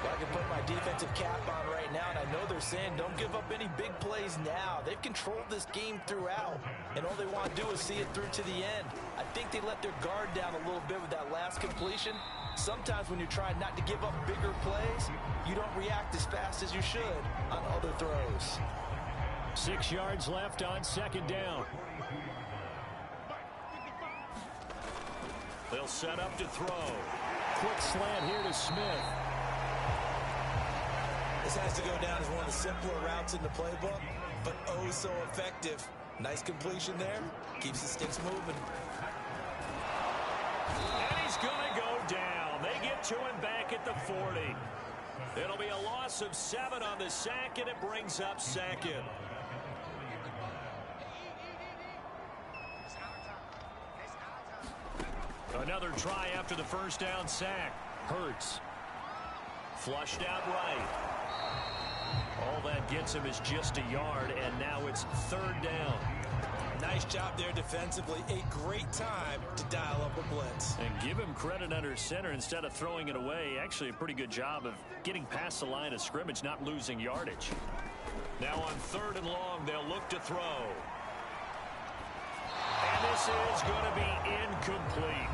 Well, I can put my defensive cap on right now, and I know they're saying don't give up any big plays now. They've controlled this game throughout, and all they want to do is see it through to the end. I think they let their guard down a little bit with that last completion. Sometimes when you're trying not to give up bigger plays, you don't react as fast as you should on other throws. 6 yards left on 2nd down. They'll set up to throw. Quick slant here to Smith. This has to go down as one of the simpler routes in the playbook, but oh so effective. Nice completion there. Keeps the sticks moving. And he's going to go down. They get to him back at the 40. It'll be a loss of 7 on the sack, and it brings up second. Another try after the first down sack. Hurts. Flushed out right. All that gets him is just a yard, and now it's 3rd down. Nice job there defensively. A great time to dial up a blitz. And give him credit under center instead of throwing it away. Actually a pretty good job of getting past the line of scrimmage, not losing yardage. Now on 3rd and long, they'll look to throw. And this is going to be incomplete.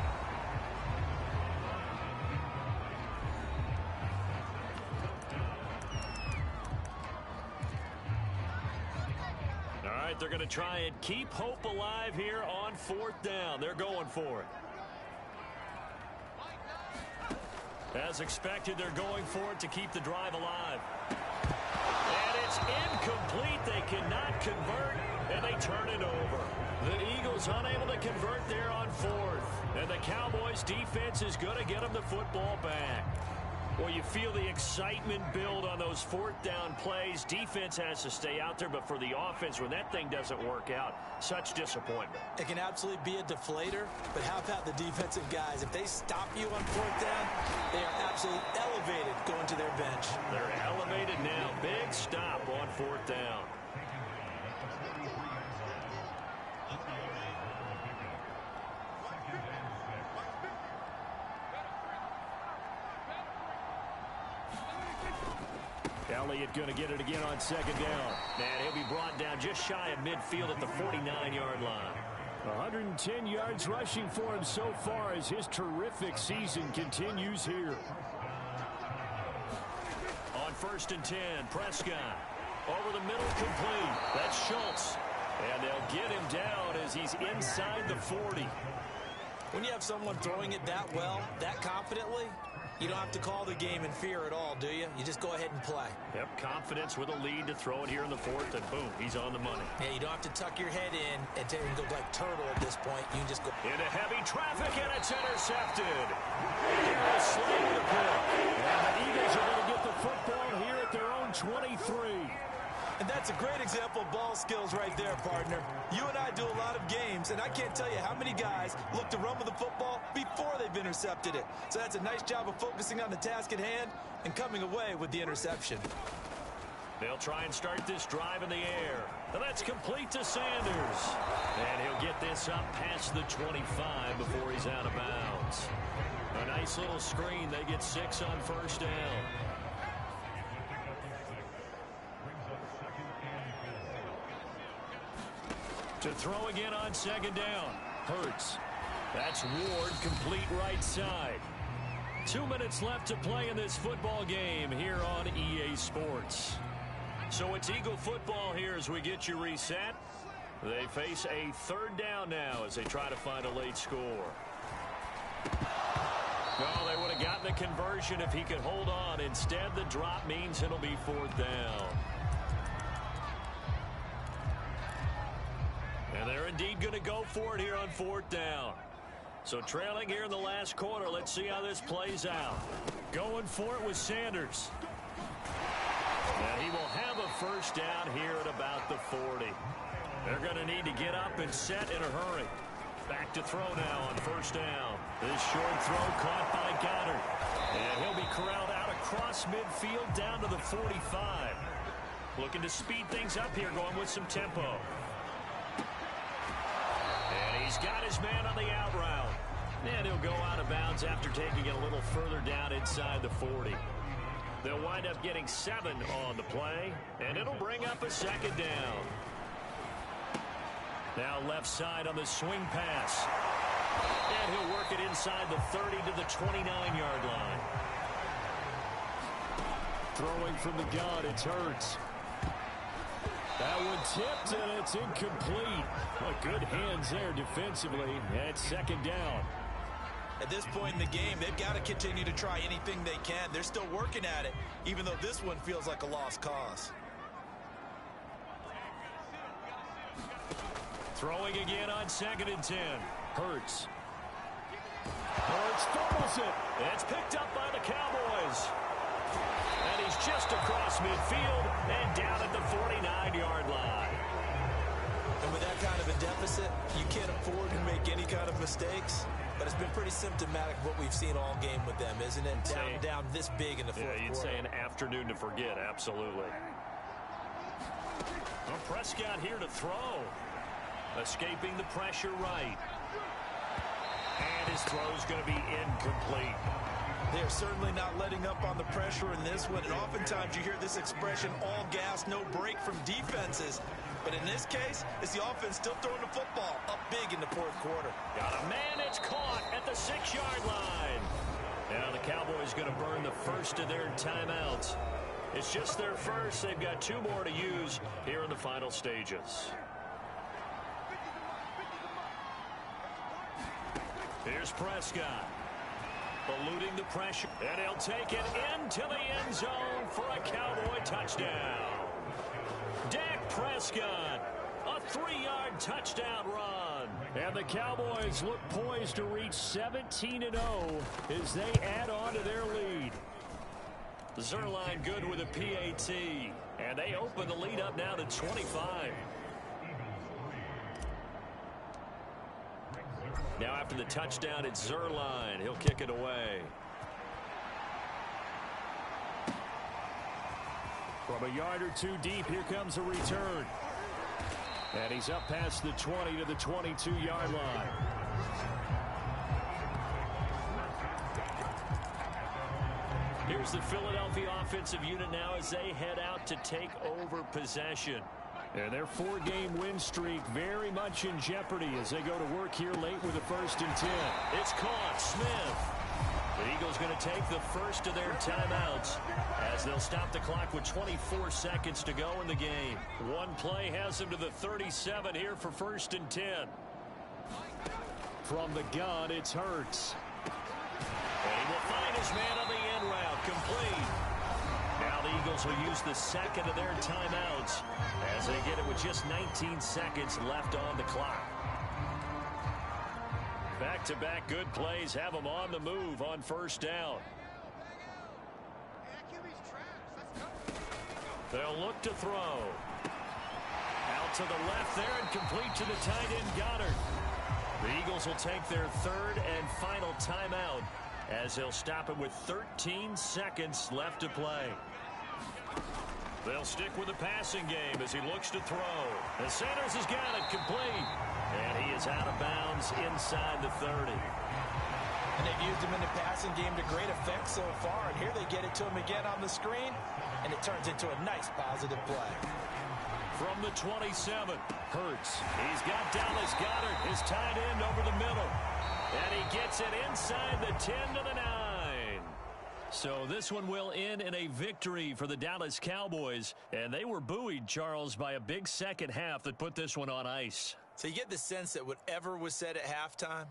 All right, they're going to try and keep hope alive here on 4th down. They're going for it. As expected, they're going for it to keep the drive alive. And it's incomplete. They cannot convert, and they turn it over. The Eagles unable to convert there on 4th. And the Cowboys defense is going to get them the football back. Well, you feel the excitement build on those 4th down plays. Defense has to stay out there, but for the offense, when that thing doesn't work out, such disappointment. It can absolutely be a deflator, but how about the defensive guys? If they stop you on 4th down, they are absolutely elevated going to their bench. They're elevated now. Big stop on 4th down. Elliott going to get it again on 2nd down. And he'll be brought down just shy of midfield at the 49-yard line. 110 yards rushing for him so far as his terrific season continues here. On 1st and 10, Prescott. Over the middle, complete. That's Schultz. And they'll get him down as he's inside the 40. When you have someone throwing it that well, that confidently, you don't have to call the game in fear at all, do you? You just go ahead and play. Yep, confidence with a lead to throw it here in the 4th, and boom, he's on the money. Yeah, you don't have to tuck your head in and go like turtle at this point. You can just go. Into heavy traffic, and it's intercepted. Here is Slade with a pick. And the Eagles are going to get the football here at their own 23. And that's a great example of ball skills right there, partner. You and I do a lot of games, and I can't tell you how many guys look to run with the football before they've intercepted it. So that's a nice job of focusing on the task at hand and coming away with the interception. They'll try and start this drive in the air. And that's complete to Sanders. And he'll get this up past the 25 before he's out of bounds. A nice little screen. They get 6 on 1st down. To throw again on 2nd down. Hurts. That's Ward, complete right side. 2 minutes left to play in this football game here on EA Sports. So it's Eagle football here as we get you reset. They face a 3rd down now as they try to find a late score. No, they would have gotten the conversion if he could hold on. Instead, the drop means it'll be 4th down. And they're indeed going to go for it here on 4th down. So trailing here in the last quarter. Let's see how this plays out. Going for it with Sanders. And he will have a 1st down here at about the 40. They're going to need to get up and set in a hurry. Back to throw now on 1st down. This short throw caught by Goddard. And he'll be corralled out across midfield down to the 45. Looking to speed things up here, going with some tempo. He's got his man on the out route. And he'll go out of bounds after taking it a little further down inside the 40. They'll wind up getting 7 on the play, and it'll bring up a 2nd down. Now left side on the swing pass. And he'll work it inside the 30 to the 29-yard line. Throwing from the gun, it's Hurts. That one tipped, and it's incomplete. Well, good hands there defensively at 2nd down. At this point in the game, they've got to continue to try anything they can. They're still working at it, even though this one feels like a lost cause. Throwing again on 2nd and 10. Hurts. Hurts fumbles it. It's picked up by the Cowboys. And he's just across midfield and down at the 49-yard line. And with that kind of a deficit, you can't afford to make any kind of mistakes. But it's been pretty symptomatic of what we've seen all game with them, isn't it? Down this big in the fourth quarter. You'd say an afternoon to forget, absolutely. Well, Prescott here to throw. Escaping the pressure right. And his throw's going to be incomplete. They're certainly not letting up on the pressure in this one. And oftentimes you hear this expression, all gas, no break from defenses. But in this case, it's the offense still throwing the football up big in the fourth quarter. Got a man, it's caught at the 6-yard line. Now the Cowboys going to burn the first of their timeouts. It's just their first. They've got 2 more to use here in the final stages. Here's Prescott. Eluding the pressure. And he'll take it into the end zone for a Cowboy touchdown. Dak Prescott, a 3-yard touchdown run. And the Cowboys look poised to reach 17-0 as they add on to their lead. Zerline good with a PAT. And they open the lead up now to 25. Now after the touchdown, it's Zerline. He'll kick it away. From a yard or 2 deep, here comes a return. And he's up past the 20 to the 22-yard line. Here's the Philadelphia offensive unit now as they head out to take over possession. And their 4-game win streak very much in jeopardy as they go to work here late with a 1st and 10. It's caught. Smith. The Eagles going to take the first of their timeouts as they'll stop the clock with 24 seconds to go in the game. One play has them to the 37 here for 1st and 10. From the gun, it's Hurts. And he will find his man on the end route. Complete. Now the Eagles will use the second of their timeouts as they get it with just 19 seconds left on the clock. Back-to-back good plays have them on the move on 1st down. They'll look to throw. Out to the left there and complete to the tight end Goddard. The Eagles will take their 3rd and final timeout as they'll stop it with 13 seconds left to play. They'll stick with the passing game as he looks to throw. And Sanders has got it complete. And he is out of bounds inside the 30. And they've used him in the passing game to great effect so far. And here they get it to him again on the screen. And it turns into a nice positive play. From the 27, Hurts. He's got Dallas Goedert, his tight end, over the middle. And he gets it inside the 10 to the 9. So this one will end in a victory for the Dallas Cowboys. And they were buoyed, Charles, by a big second half that put this one on ice. So you get the sense that whatever was said at halftime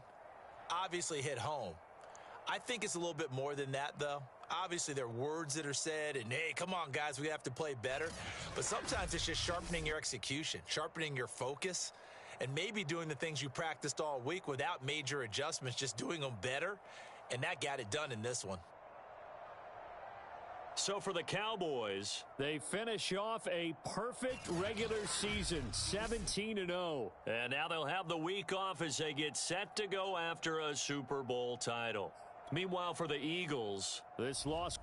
obviously hit home. I think it's a little bit more than that, though. Obviously, there are words that are said, and, hey, come on, guys, we have to play better. But sometimes it's just sharpening your execution, sharpening your focus, and maybe doing the things you practiced all week without major adjustments, just doing them better. And that got it done in this one. So for the Cowboys, they finish off a perfect regular season, 17-0. And now they'll have the week off as they get set to go after a Super Bowl title. Meanwhile, for the Eagles, this loss